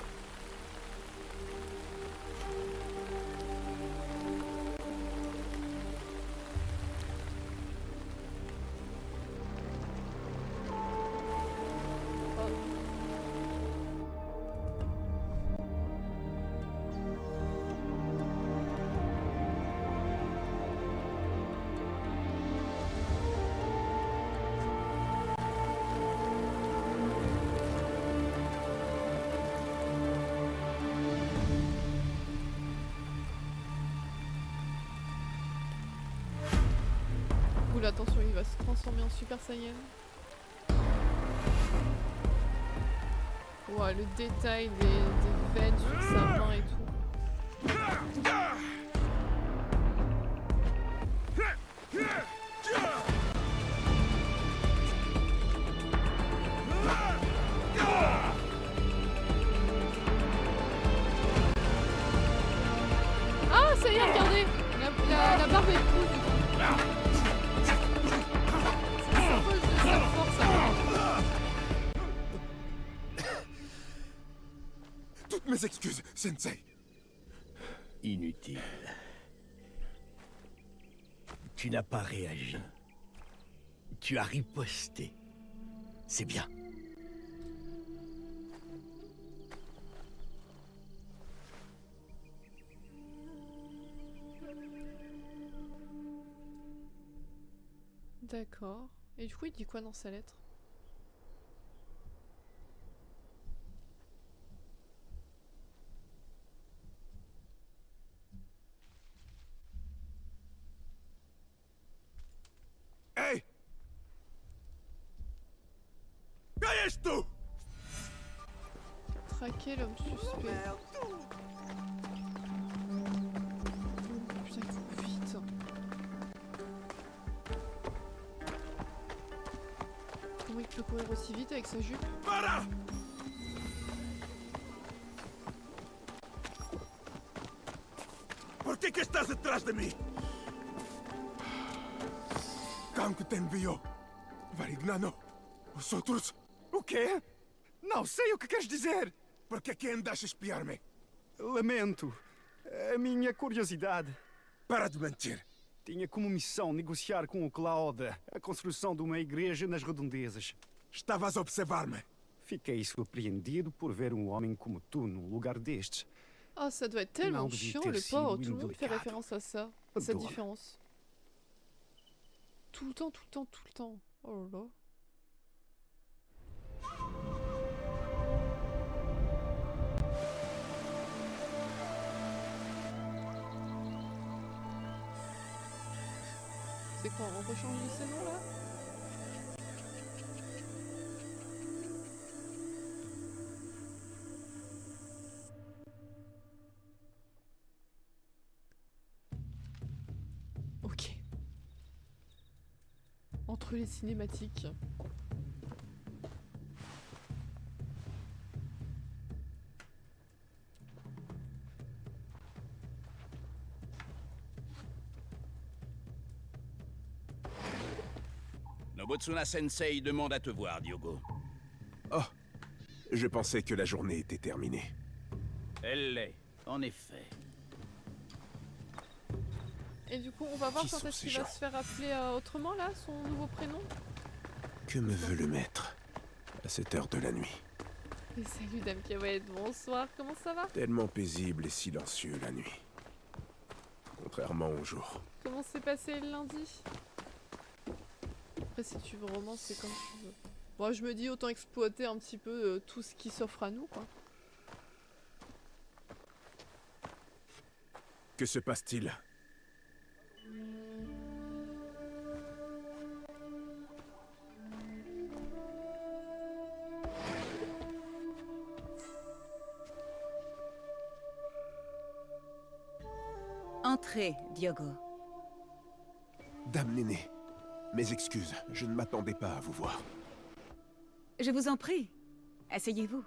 Oula, attention, il va se transformer en Super Saiyan. Ouah, le détail des veines sur sa main et tout. Ah, ça y est, regardez! La barbe est rouge du coup. Toutes mes excuses, Sensei. Inutile. Tu n'as pas réagi. Tu as riposté. C'est bien. D'accord. Et du coup, il dit quoi dans sa lettre? Hey! Esto! Traquer l'homme suspect. Putain, il faut vite. Comment il peut courir aussi vite avec sa jupe? Para! ¿Por qué que estás detrás de mí? Kank te enviou. Varignano. Os outros. O quê? Não sei o que queres dizer. Por que que andas a espiar-me? Lamento. A minha curiosidade. Para de mentir. Tinha como missão negociar com o Claude a construção de uma igreja nas redondezas. Estavas a observar-me. Fiquei surpreendido por ver um homem como tu num lugar destes. Ah, ça doit être tellement Non, devait chiant, ter le sido pauvre. Tout le monde fait indelicado. référence à ça. À cette Adorable. différence. Tout le temps, tout le temps, tout le temps. Oh là là. C'est quoi, on rechange de ces noms là? Ok. Entre les cinématiques. Nobutsuna Sensei demande à te voir, Diogo. Oh, je pensais que la journée était terminée. Elle l'est, en effet. Et du coup, on va voir Qui quand sont est-ce ces qu'il va gens se faire appeler autrement, là, son nouveau prénom. Que me veut le maître à cette heure de la nuit? Et salut Dame Kawaii, bonsoir, comment ça va? Tellement paisible et silencieux la nuit. Contrairement au jour. Comment s'est passé le lundi? Après, si tu veux romancer comme tu veux. Moi, je me dis autant exploiter un petit peu tout ce qui s'offre à nous, quoi. Que se passe-t-il? Entrez, Diogo. Dame Néné, mes excuses, je ne m'attendais pas à vous voir. Je vous en prie. Asseyez-vous.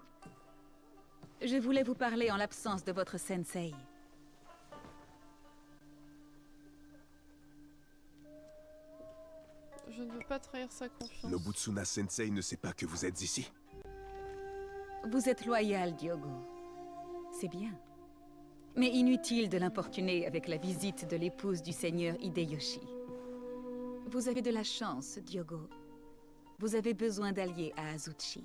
Je voulais vous parler en l'absence de votre sensei. Je ne veux pas trahir sa confiance. Nobutsuna Sensei ne sait pas que vous êtes ici. Vous êtes loyal, Diogo. C'est bien. Mais inutile de l'importuner avec la visite de l'épouse du seigneur Hideyoshi. Vous avez de la chance, Diogo. Vous avez besoin d'alliés à Azuchi.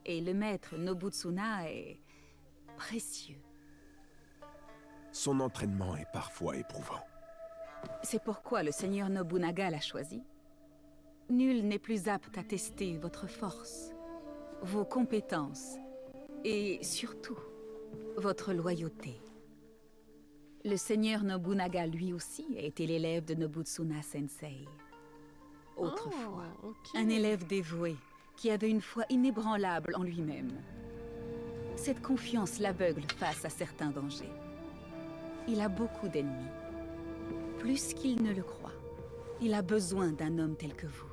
Et le maître Nobutsuna est... précieux. Son entraînement est parfois éprouvant. C'est pourquoi le seigneur Nobunaga l'a choisi. Nul n'est plus apte à tester votre force, vos compétences et surtout, votre loyauté. Le seigneur Nobunaga, lui aussi, a été l'élève de Nobutsuna Sensei. Autrefois, un élève dévoué qui avait une foi inébranlable en lui-même. Cette confiance l'aveugle face à certains dangers. Il a beaucoup d'ennemis. Plus qu'il ne le croit. Il a besoin d'un homme tel que vous.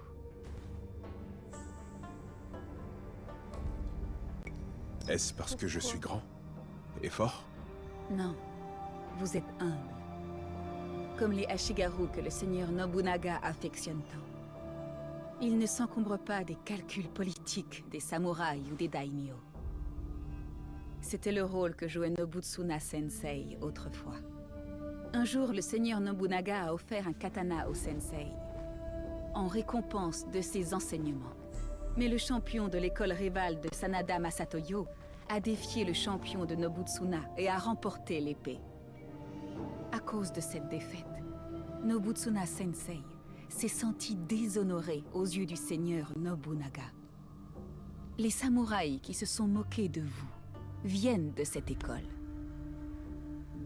Est-ce parce que je suis grand et fort? Non, vous êtes humble. Comme les Ashigaru que le seigneur Nobunaga affectionne tant. Il ne s'encombre pas des calculs politiques des samouraïs ou des daimyo. C'était le rôle que jouait Nobutsuna Sensei autrefois. Un jour, le seigneur Nobunaga a offert un katana au sensei, en récompense de ses enseignements. Mais le champion de l'école rivale de Sanada Masatoyo a défié le champion de Nobutsuna et a remporté l'épée. À cause de cette défaite, Nobutsuna Sensei s'est senti déshonoré aux yeux du seigneur Nobunaga. Les samouraïs qui se sont moqués de vous viennent de cette école.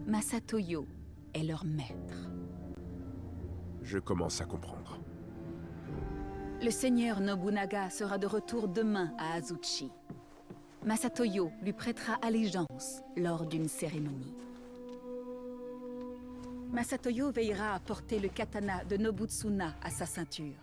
Masatoyo est leur maître. Je commence à comprendre. Le seigneur Nobunaga sera de retour demain à Azuchi. Masatoyo lui prêtera allégeance lors d'une cérémonie. Masatoyo veillera à porter le katana de Nobutsuna à sa ceinture.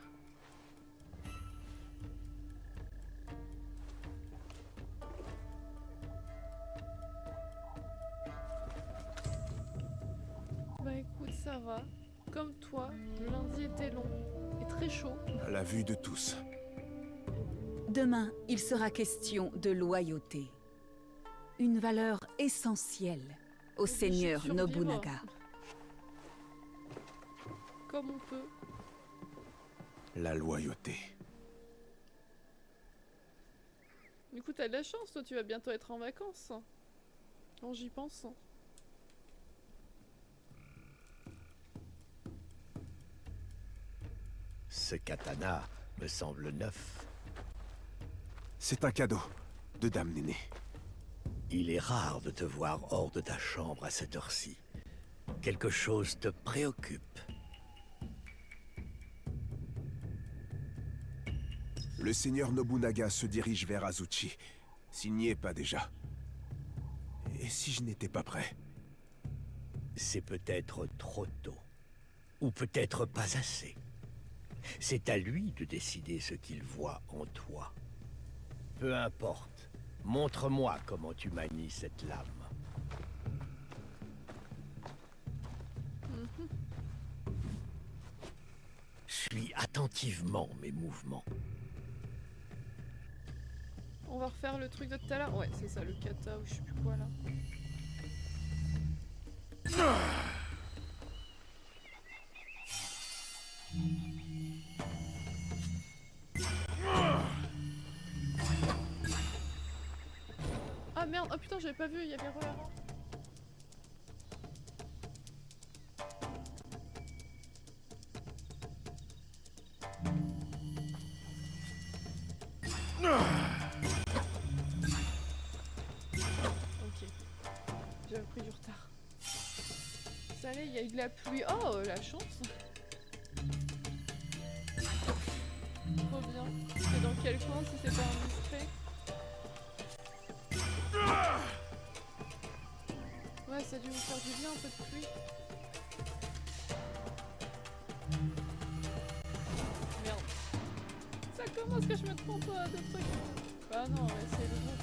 Bah écoute, ça va. Comme toi, le lundi était long et très chaud. À la vue de tous. Demain, il sera question de loyauté. Une valeur essentielle au seigneur Nobunaga. Comme on peut. La loyauté. Du coup, t'as de la chance, toi, tu vas bientôt être en vacances. Quand j'y pense. Ce katana me semble neuf. C'est un cadeau de Dame Néné. Il est rare de te voir hors de ta chambre à cette heure-ci. Quelque chose te préoccupe. Le seigneur Nobunaga se dirige vers Azuchi. S'il n'y est pas déjà. Et si je n'étais pas prêt? C'est peut-être trop tôt. Ou peut-être pas assez. C'est à lui de décider ce qu'il voit en toi. Peu importe. Montre-moi comment tu manies cette lame. Je suis attentivement mes mouvements. On va refaire le truc de tout à l'heure. Ouais, c'est ça, le kata ou je sais plus quoi là. Ah merde, oh putain, j'avais pas vu, il y avait Roy avant. Ok, j'avais pris du retard. Ça allait, il y a eu de la pluie. Oh, la chance. Trop bien. C'est dans quel coin si c'est pas indiscret? Ouais, ça a dû vous faire du bien un peu de pluie. Merde. Ça commence que je me trompe de trucs. Bah non, on va essayer de voir.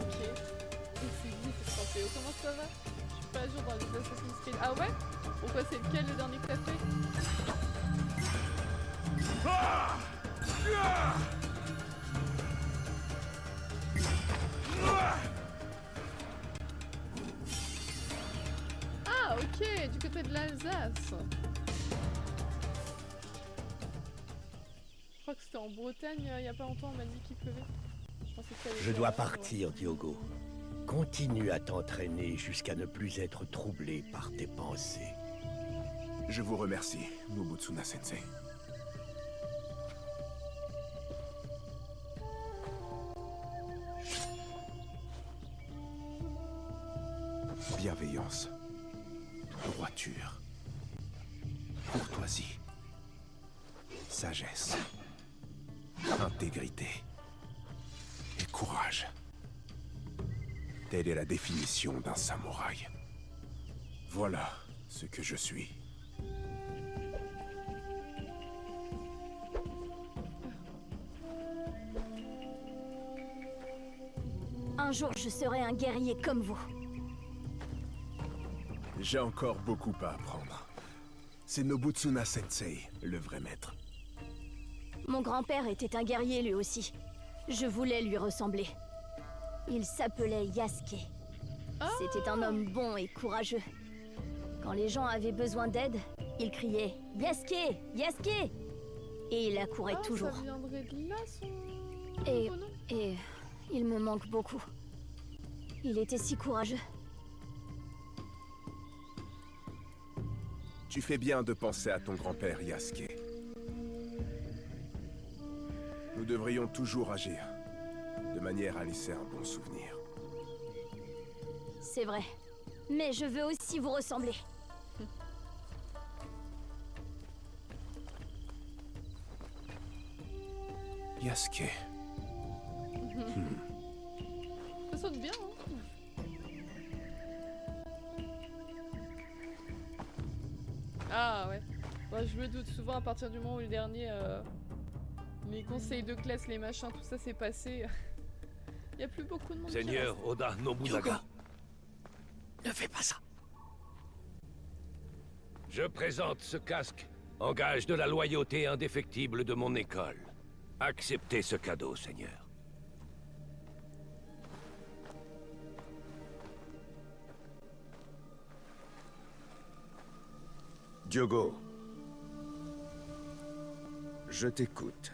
Ok. Et c'est vite, Théo, comment ça va? Je suis pas à jour dans les Assassin's Creed. Ah ouais? Pourquoi c'est lequel le dernier que t'as fait? Ah ok, du côté de l'Alsace. Je crois que c'était en Bretagne il y a pas longtemps, on m'a dit qu'il pleuvait. Je dois partir, Diogo. Continue à t'entraîner jusqu'à ne plus être troublé par tes pensées. Je vous remercie, Nobutsuna-sensei. Bienveillance, droiture, courtoisie, sagesse, intégrité et courage. Telle est la définition d'un samouraï. Voilà ce que je suis. Un jour, je serai un guerrier comme vous. J'ai encore beaucoup à apprendre. C'est Nobutsuna-sensei, le vrai maître. Mon grand-père était un guerrier lui aussi. Je voulais lui ressembler. Il s'appelait Yasuke. C'était un homme bon et courageux. Quand les gens avaient besoin d'aide, il criait « Yasuke! Yasuke !» Et il accourait toujours. Ça viendrait de là, son... Et il me manque beaucoup. Il était si courageux. Tu fais bien de penser à ton grand-père, Yasuke. Nous devrions toujours agir, de manière à laisser un bon souvenir. C'est vrai. Mais je veux aussi vous ressembler. Yasuke. Ça sonne bien, hein. Ah ouais. Bah, je me doute souvent à partir du moment où le dernier... les conseils de classe, les machins, tout ça s'est passé. Il y a plus beaucoup de monde. Seigneur Oda Nobunaga. Ne fais pas ça. Je présente ce casque en gage de la loyauté indéfectible de mon école. Acceptez ce cadeau, Seigneur. Diogo, je t'écoute.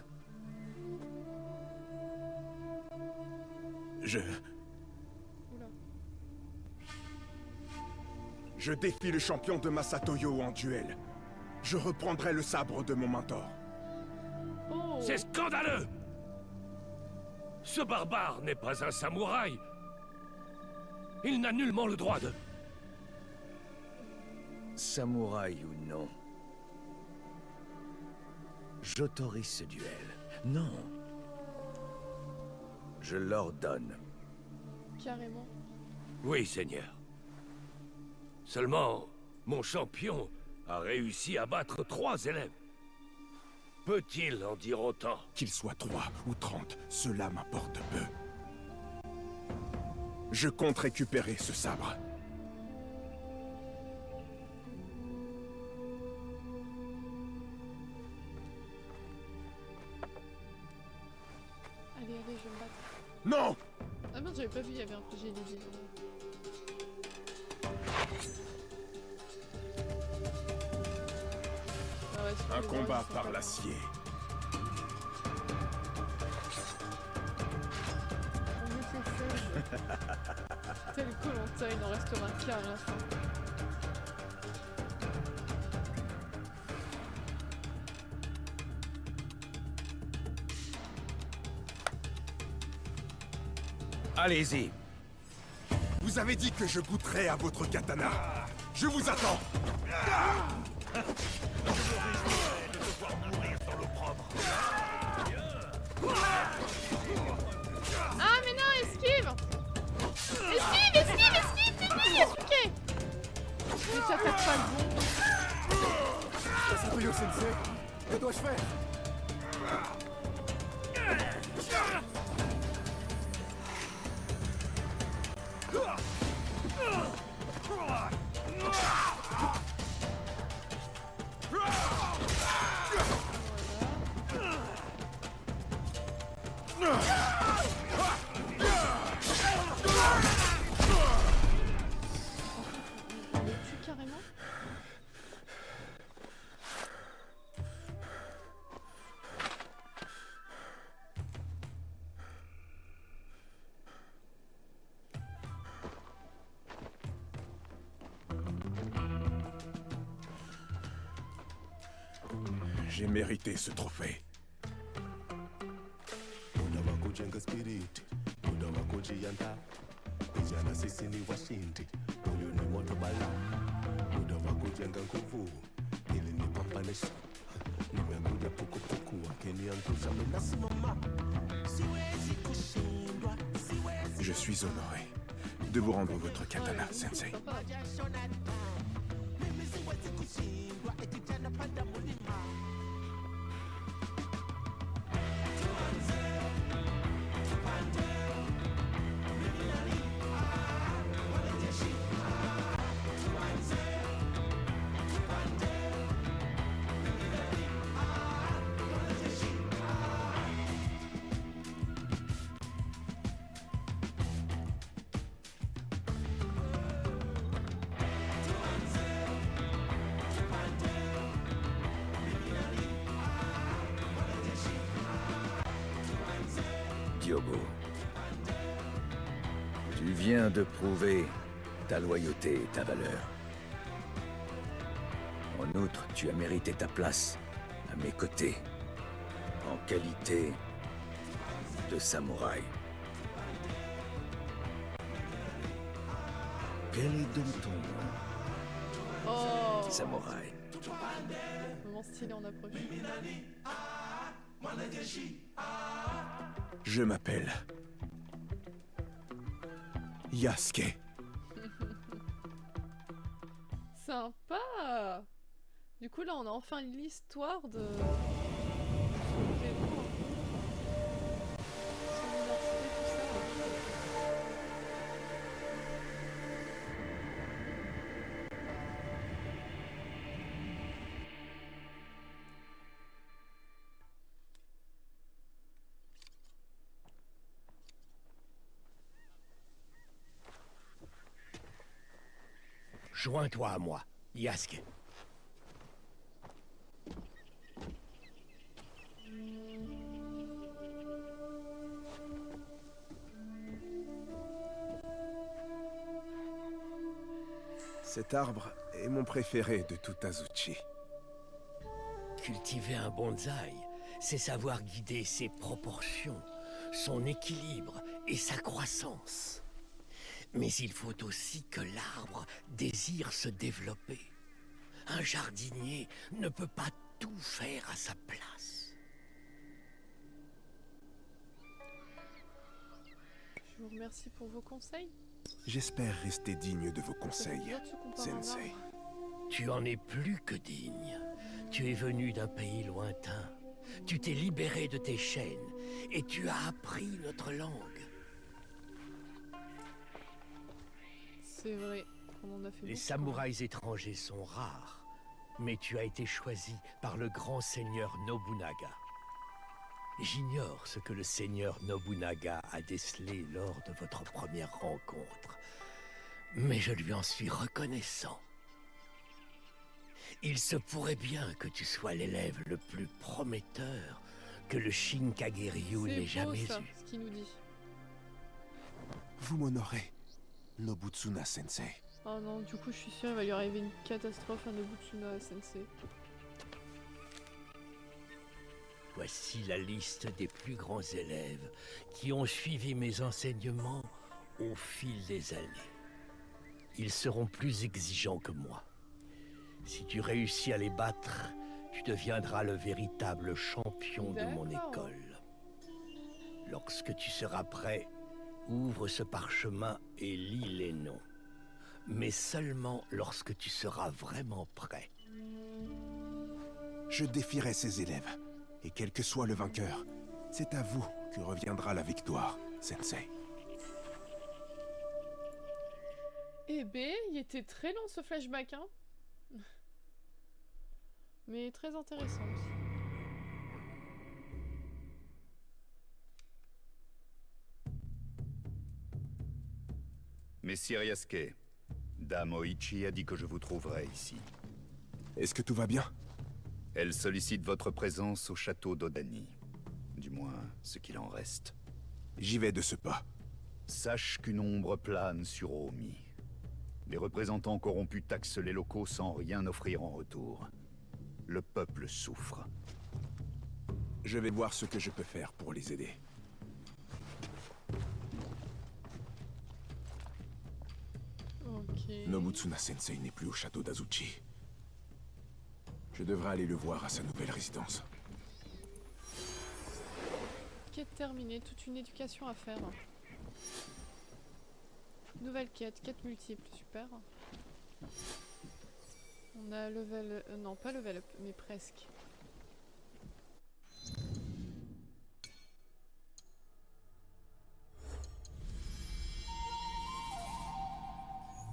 Je défie le champion de Masatoyo en duel. Je reprendrai le sabre de mon mentor. C'est scandaleux! Ce barbare n'est pas un samouraï. Il n'a nullement le droit de... Samouraï ou non, j'autorise ce duel. Non. Je l'ordonne. Carrément. Oui, Seigneur. Seulement, mon champion a réussi à battre 3 élèves. peut-il en dire autant? Qu'il soit 3 ou 30, cela m'importe peu. Je compte récupérer ce sabre. Allez, allez, je vais me battre. Non! Ah merde, j'avais pas vu, il y avait un PG dédié. Ah ouais, un combat par l'acier. Tel Koh-Lanta, il en restera qu'un à la fin. Allez-y. Vous avez dit que je goûterais à votre katana. Je vous attends. Je me réjouirais de te voir mourir dans l'opprobre. Ah mais non, esquive! Esquive, esquive, esquive, tenez! Ok! Mais ça tape pas le bon. Satoyo Sensei, que dois-je faire? J'ai mérité ce trophée. Je suis honoré de vous rendre votre katana, Sensei. Diogo, tu viens de prouver ta loyauté et ta valeur. En outre, tu as mérité ta place à mes côtés, en qualité de samouraï. Quel est donc ton nom, Oh! samouraï? Moment stylé, on approche. Je m'appelle Yasuke. Sympa! Du coup, là, on a enfin l'histoire de... Joins-toi à moi, Yasuke. Cet arbre est mon préféré de tout Azuchi. Cultiver un bonsaï, c'est savoir guider ses proportions, son équilibre et sa croissance. Mais il faut aussi que l'arbre désire se développer. Un jardinier ne peut pas tout faire à sa place. Je vous remercie pour vos conseils. J'espère rester digne de vos conseils, Sensei. Tu en es plus que digne. Tu es venu d'un pays lointain, Tu t'es libéré de tes chaînes et tu as appris notre langue. C'est vrai, on en a fait Les beaucoup. samouraïs étrangers sont rares, mais tu as été choisi par le grand seigneur Nobunaga. J'ignore ce que le seigneur Nobunaga a décelé lors de votre première rencontre, mais je lui en suis reconnaissant. Il se pourrait bien que tu sois l'élève le plus prometteur que le Shinkageryu n'ait jamais ça, eu. ce qu'il nous dit. Vous m'honorez, Nobutsuna Sensei. Oh non, du coup je suis sûre il va lui arriver une catastrophe à Nobutsuna Sensei. Voici la liste des plus grands élèves qui ont suivi mes enseignements au fil des années. Ils seront plus exigeants que moi. Si tu réussis à les battre, tu deviendras le véritable champion de mon école. Lorsque tu seras prêt, ouvre ce parchemin et lis les noms. Mais seulement lorsque tu seras vraiment prêt. Je défierai ces élèves. Et quel que soit le vainqueur, c'est à vous que reviendra la victoire, Sensei. Eh ben, il était très long ce flashback, hein. Mais très intéressant aussi. Messire Yasuke, Dame Oichi a dit que je vous trouverais ici. Est-ce que tout va bien? Elle sollicite votre présence au château d'Odani. Du moins, ce qu'il en reste. J'y vais de ce pas. Sache qu'une ombre plane sur Omi. Les représentants corrompus taxent les locaux sans rien offrir en retour. Le peuple souffre. Je vais voir ce que je peux faire pour les aider. Ok. Nobutsuna Sensei n'est plus au château d'Azuchi. Je devrais aller le voir à sa nouvelle résidence. Quête terminée, toute une éducation à faire. Nouvelle quête, quête multiple, super. On a level... non, pas level up, mais presque.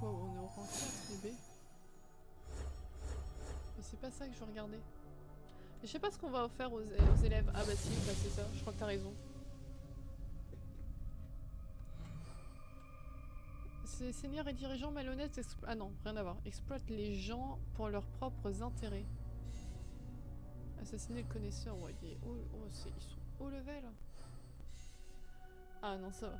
Wow, on est au rang 4, bébé. Mais c'est pas ça que je regardais. Mais je sais pas ce qu'on va faire aux élèves. Ah bah si, bah c'est ça, je crois que t'as raison. Ces seigneurs et dirigeants malhonnêtes ah non, rien à voir. Exploitent les gens pour leurs propres intérêts. Assassiner le connaisseur, ouais, ils sont haut level. Ah non, ça va.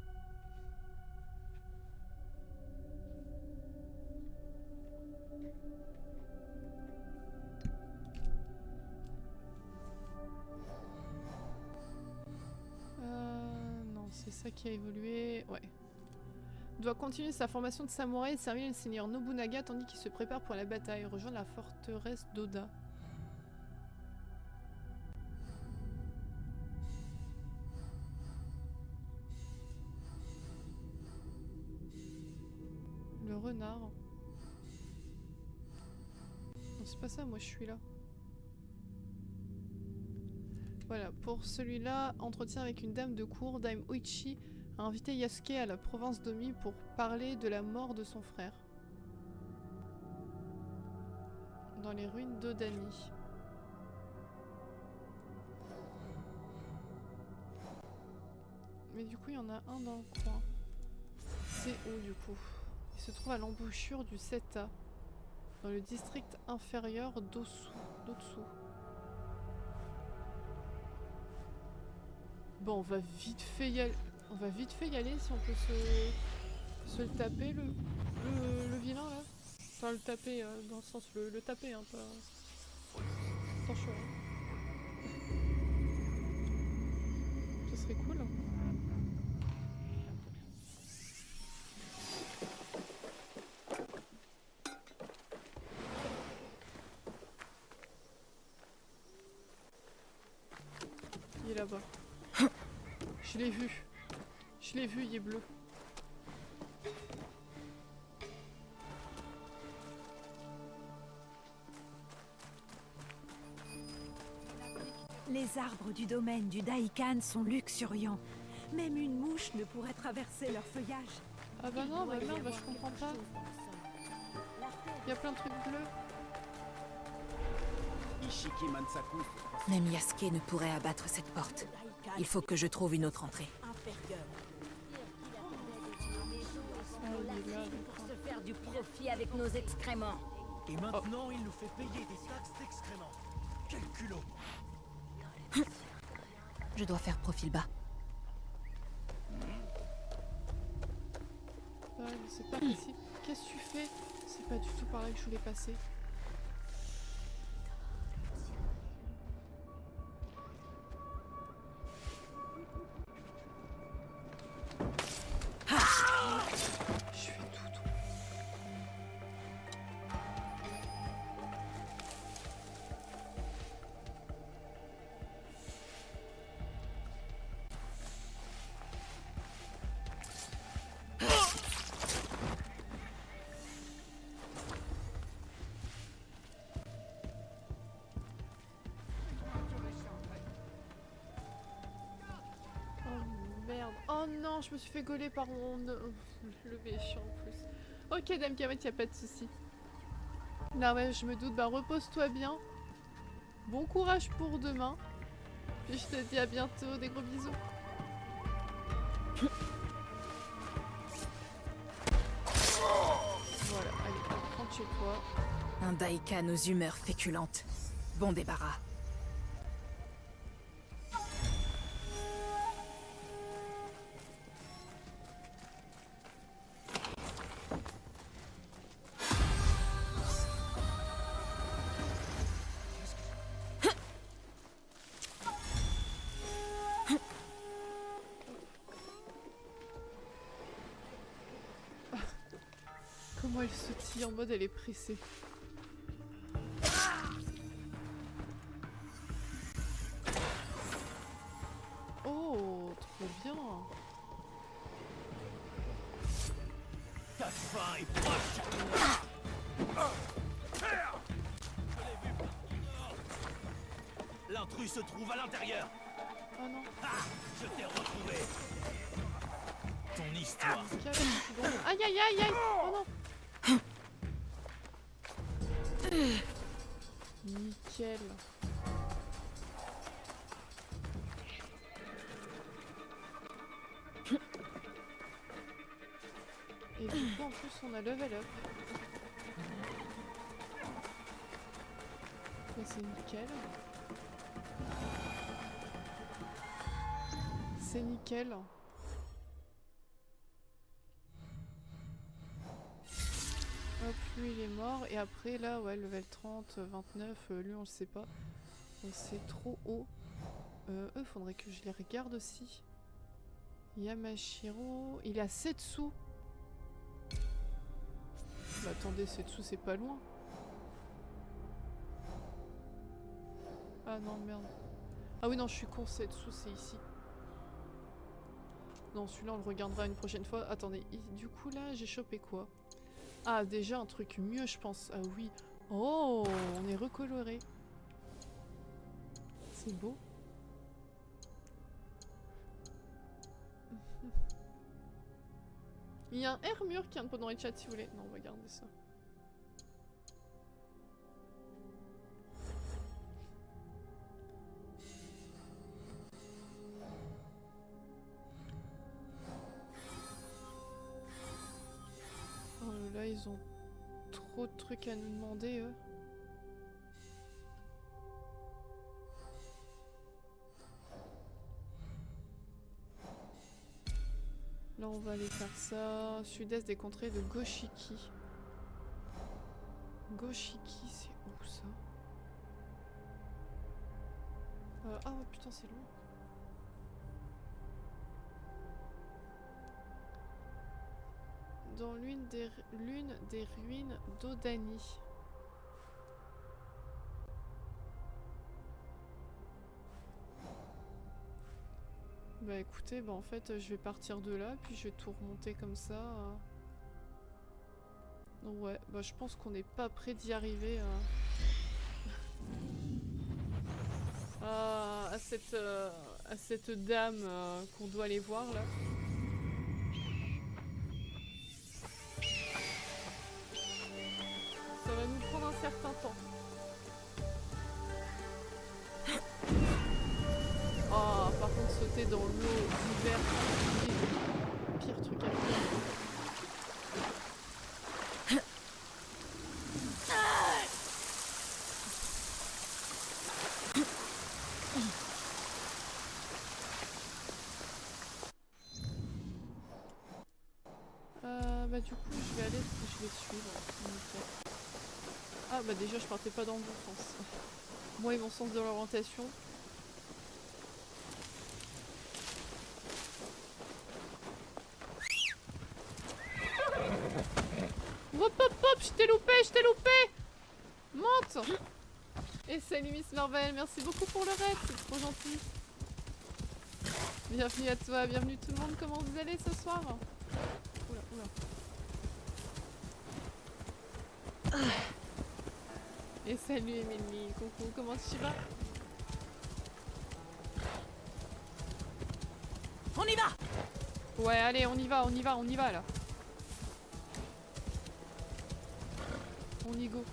Non, c'est ça qui a évolué. Ouais. Doit continuer sa formation de samouraï et servir le seigneur Nobunaga tandis qu'il se prépare pour la bataille. Rejoindre la forteresse d'Oda. Le renard. Non, c'est pas ça, moi je suis là. Voilà, pour celui-là, entretien avec une dame de cour, Dame Oichi a invité Yasuke à la province d'Omi pour parler de la mort de son frère. Dans les ruines d'Odani. Mais du coup, il y en a un dans le coin. C'est où du coup? Il se trouve à l'embouchure du Seta, dans le district inférieur d'Otsu. Bon, on va vite fait y aller. On va vite fait y aller si on peut se le taper, le vilain là. Enfin, le taper dans le sens le taper, hein, pas. Attention. Ce serait cool. Il est là-bas. Je l'ai vu. Je l'ai vu, il est bleu. Les Les arbres du domaine du Daïkan sont luxuriants. Même une mouche ne pourrait traverser leur feuillage. Ah bah non, bah merde, bah je comprends pas. Il y a plein de trucs bleus. Ishiki Mansaku. Même Yasuke ne pourrait abattre cette porte. Il faut que je trouve une autre entrée. Pour se faire du profit avec nos excréments. Et maintenant, il nous fait payer des taxes d'excréments. Quel culot! Je dois faire profil bas. Ouais, mais c'est pas possible. Qu'est-ce que tu fais? C'est pas du tout par là que je voulais passer. Je fais tout. Merde. Oh non, je me suis fait gauler par mon... le méchant en plus. Ok, Dame Kamet, y a pas de souci. Là ouais, je me doute. Bah repose-toi bien. Bon courage pour demain. Puis je te dis à bientôt. Des gros bisous. Voilà, allez, rentre chez toi. Un Daïkan aux humeurs féculentes. Bon débarras. Comment elle sautille en mode elle est pressée. Oh, trop bien. Ta fin est proche! L'intrus se trouve à l'intérieur! Oh non. Ah, je t'ai retrouvé! Ton histoire! Aïe aïe aïe aïe! Oh non! Nickel. Et du coup en plus on a level up. Ça c'est nickel. C'est nickel. Hop, lui il est mort. Et après là, ouais, level 30, 29, lui on le sait pas. Donc c'est trop haut. Eux, faudrait que je les regarde aussi. Yamashiro, il a Setsu. Bah attendez, Setsu c'est pas loin. Ah non, merde. Ah oui, non, je suis con, Setsu c'est ici. Non, celui-là on le regardera une prochaine fois. Attendez, du coup là, j'ai chopé quoi? Ah, déjà un truc mieux, je pense. Ah oui. Oh, on est recoloré. C'est beau. Il y a un R-mur qui vient de pendant les chats si vous voulez. Non, on va garder ça. Oh là, ils ont trop de trucs à nous demander, eux. Là, on va aller faire ça. Sud-est des contrées de Goshiki. Goshiki, c'est où ça? Ah ouais, putain, c'est loin. Dans l'une des ruines d'Odani. Bah écoutez, bah en fait je vais partir de là, puis je vais tout remonter comme ça. Donc ouais, bah je pense qu'on n'est pas près d'y arriver. à cette dame qu'on doit aller voir là. Ça va nous prendre un certain temps. Oh, par contre, sauter dans l'eau d'hiver, c'est le pire truc à faire. Bah du coup, je vais suivre. Nickel. Ah bah déjà, je partais pas dans le bon sens. Moi et mon sens de l'orientation. Hop hop hop, je t'ai loupé, Monte. Et salut Miss Marvel, merci beaucoup pour le raid, c'est trop gentil. Bienvenue à toi, bienvenue tout le monde, comment vous allez ce soir? Oula, oula. Et salut Emily, coucou, comment tu vas? On y va! Ouais, allez, on y va là. On y go.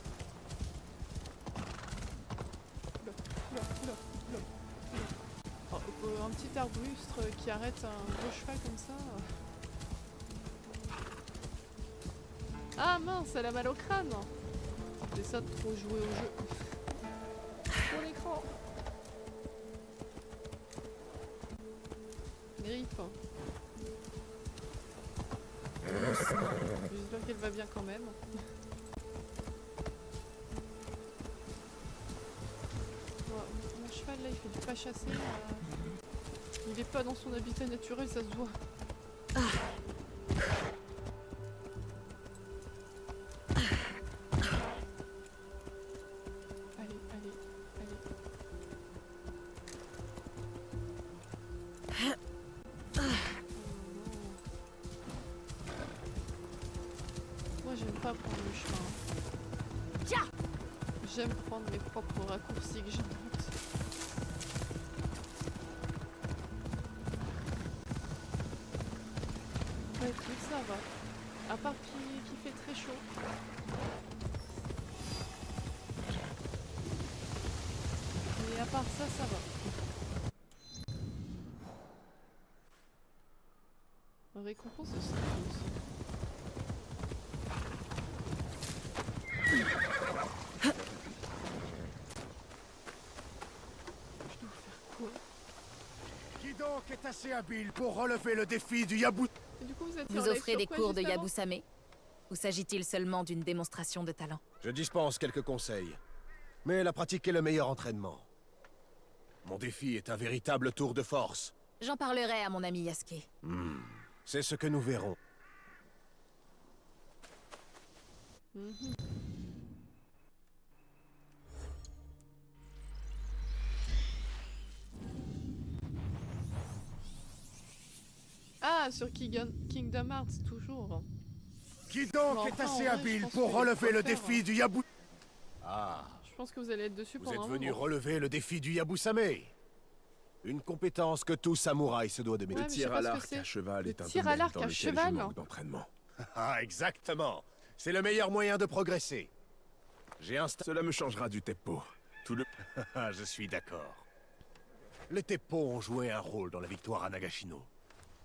Oh, un petit arbuste qui arrête un gros cheval comme ça. Ah mince, elle a mal au crâne. C'est ça de trop jouer au jeu. Pour l'écran. Rip. J'espère qu'elle va bien quand même. Mon cheval là il fait du pas chasser. Il est pas dans son habitat naturel, ça se voit. J'aime prendre mes propres raccourcis que j'invente. Bah écoute, ça va. À part qu'il fait très chaud. Et à part ça, ça va. Récompense de silence. Est assez habile pour relever le défi du Yabou... Vous offrez des cours de Yabusame? Ou s'agit-il seulement d'une démonstration de talent? Je dispense quelques conseils. Mais la pratique est le meilleur entraînement. Mon défi est un véritable tour de force. J'en parlerai à mon ami Yasuke. C'est ce que nous verrons. Ah, sur Kingdom Hearts, toujours. Qui donc est assez habile pour relever le défi du Yabou... Ah. Je pense que vous allez être dessus Vous pendant êtes un venu moment. relever le défi du Yabusame. Une compétence que tout samouraï se doit de maîtriser. Le tir à l'arc à cheval est un tir à domaine l'arc dans à lequel cheval. je manque d'entraînement. Ah, exactement. C'est le meilleur moyen de progresser. Cela me changera du teppo. Tout le... Je suis d'accord. Les Teppo ont joué un rôle dans la victoire à Nagashino.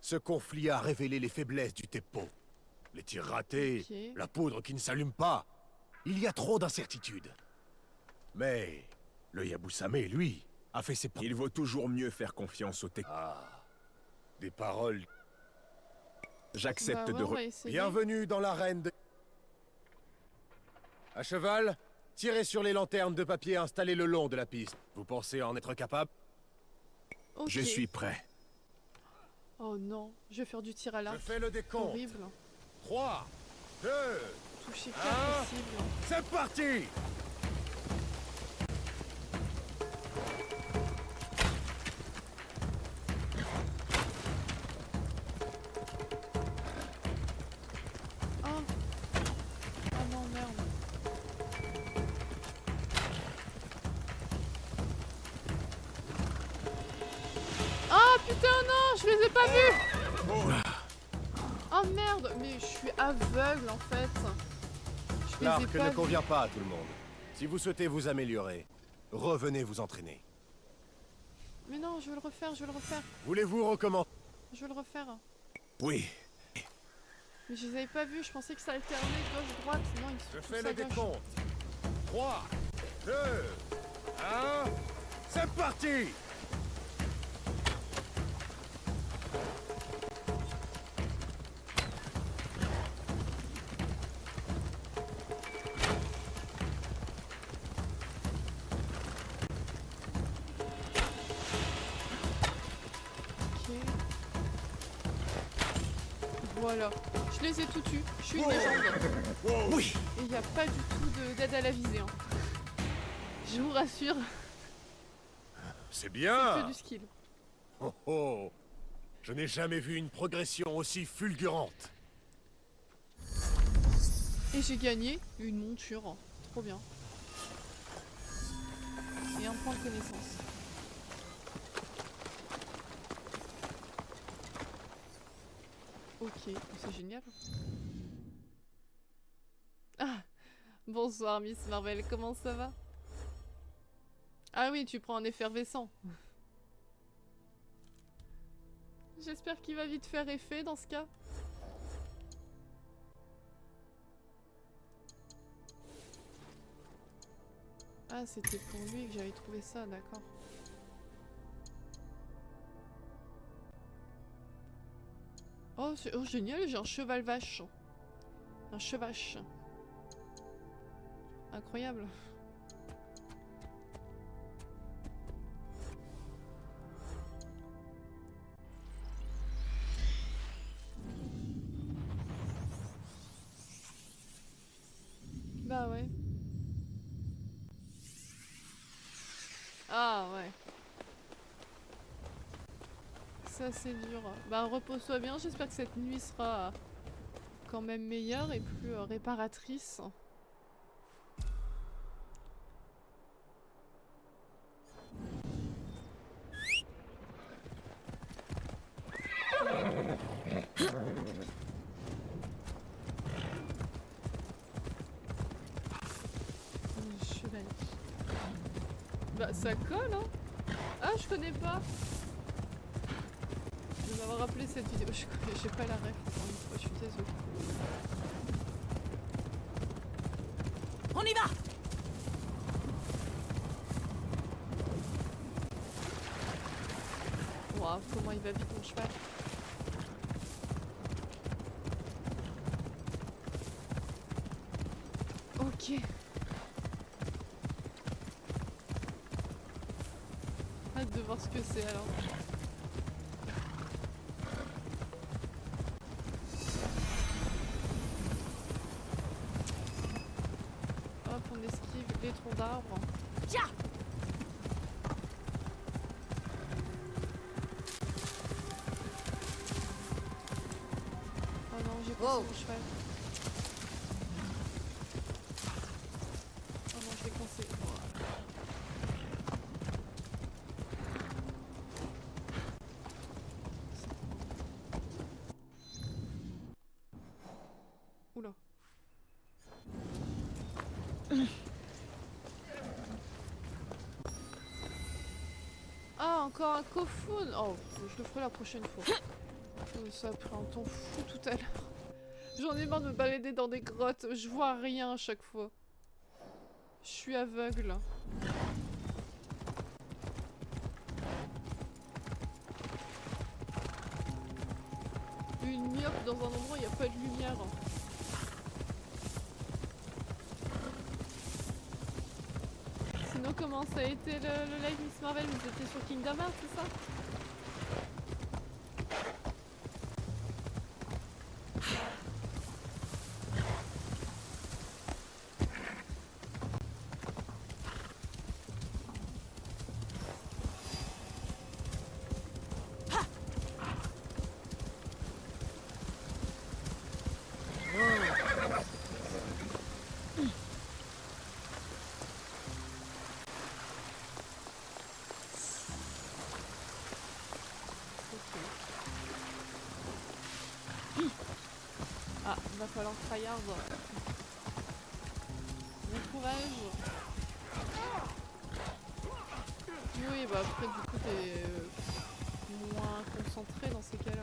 Ce conflit a révélé les faiblesses du Teppo. Les tirs ratés, la poudre qui ne s'allume pas. Il y a trop d'incertitudes. Mais le Yabusame, lui, a fait ses preuves. Il vaut toujours mieux faire confiance au Teppo. Ah, des paroles. J'accepte de... Bienvenue dans l'arène de... À cheval, tirez sur les lanternes de papier installées le long de la piste. Vous pensez en être capable? Je suis prêt. Oh non, je vais faire du tir à l'arc. Je fais le décompte. Horrible. 3, 2, toucher 1, possible. c'est parti! Ah non, merde. je les ai pas vus! Oh merde! Mais je suis aveugle en fait. Je les ai L'arc pas ne vus. convient pas à tout le monde. Si vous souhaitez vous améliorer, revenez vous entraîner. Mais non, je veux le refaire, je veux le refaire. Voulez-vous recommencer? Je veux le refaire. Oui. Mais je les avais pas vus, je pensais que ça alternait gauche-droite. Non, ils sont Je tous fais à le gauche. décompte. 3, 2, 1, c'est parti! Ok. Voilà. Je les ai tous tués. Je suis une légende. Oui. Et il n'y a pas du tout d'aide à la visée. Hein. Je vous rassure. C'est C'est bien. que du skill. Oh oh. Je n'ai jamais vu une progression aussi fulgurante. Et j'ai gagné une monture. Trop bien. Et un point de connaissance. Ok, c'est génial. Ah, bonsoir Miss Marvel, comment ça va? Ah oui, tu prends un effervescent. J'espère qu'il va vite faire effet dans ce cas. Ah, c'était pour lui que j'avais trouvé ça, d'accord. Oh, oh, génial, j'ai un cheval vache. Un chevache. Incroyable. Bah ouais. Ah ouais. Ça c'est dur. Bah repose-toi bien, j'espère que cette nuit sera quand même meilleure et plus réparatrice. Cheval. Bah ça colle hein. Ah je connais pas. De m'avoir rappelé cette vidéo, j'ai pas la ref encore une fois, je suis désolée. On y va! Waouh, comment il va vite mon cheval. Ok. Hâte de voir ce que c'est alors. Hop, on esquive les troncs d'arbres. Tiens! Oh non, j'ai coincé mon cheval. Oh non, je l'ai coincé. Oula. Ah, encore un cofoon. Oh, je le ferai la prochaine fois. Ça a pris un temps fou tout à l'heure. J'en ai marre de me balader dans des grottes. Je vois rien à chaque fois. Je suis aveugle. Une myope dans un endroit où il n'y a pas de lumière. Sinon, comment ça a été le live Miss Marvel? Vous étiez sur Kingdom Hearts, c'est ça? va falloir tryhard. Bon courage. Oui, bah après du coup t'es moins concentré dans ces cas-là.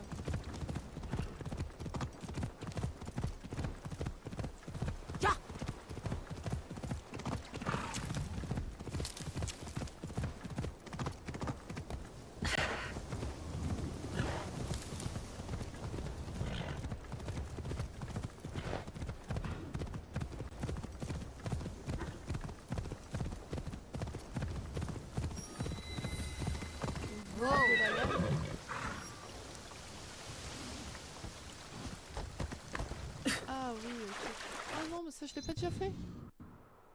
Ah oui, ok. Ah non, mais ça je l'ai pas déjà fait.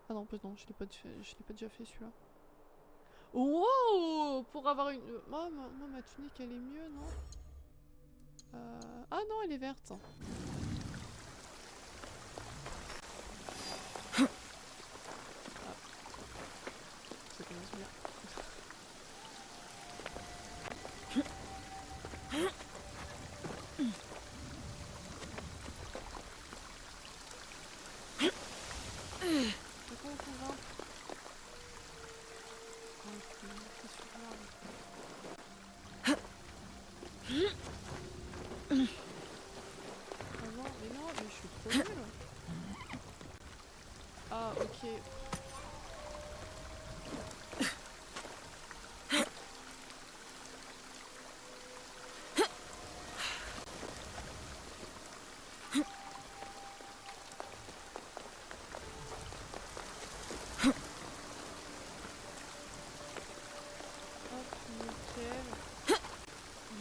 Ah non, non, je l'ai pas déjà fait celui-là. Wow, pour avoir une... Moi, ma tunique elle est mieux, non? Ah non, elle est verte. Ah. Ça commence bien. Ah ok.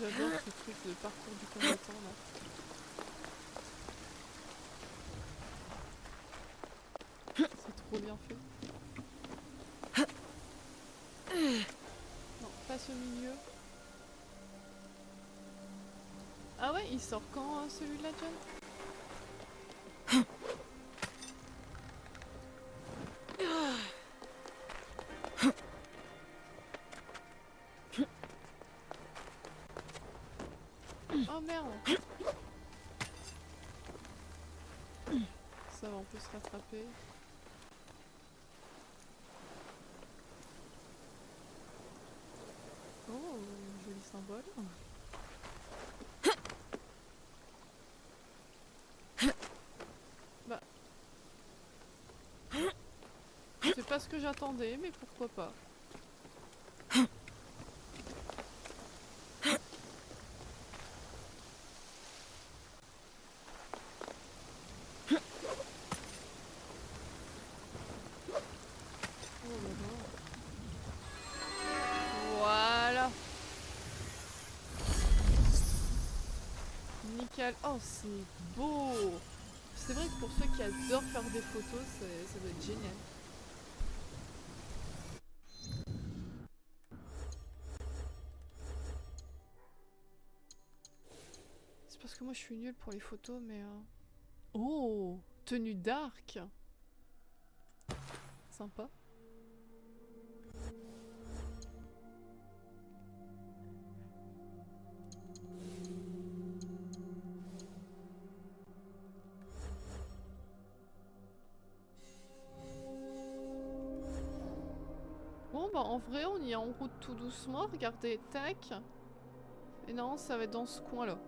J'adore ce truc de parcours du combattant là. C'est trop bien fait. Non, passe au milieu. Ah ouais, il sort quand celui-là, John? Oh merde! Ça va, on peut se rattraper. Oh, joli symbole. Bah. C'est pas ce que j'attendais, mais pourquoi pas. Voilà. Nickel. Oh, c'est beau. C'est vrai que pour ceux qui adorent faire des photos, ça doit être génial. C'est parce que moi je suis nulle pour les photos, mais... Oh, tenue d'arc. Sympa. Bon bah en vrai on y est en route tout doucement, regardez, tac. Et non, ça va être dans ce coin là.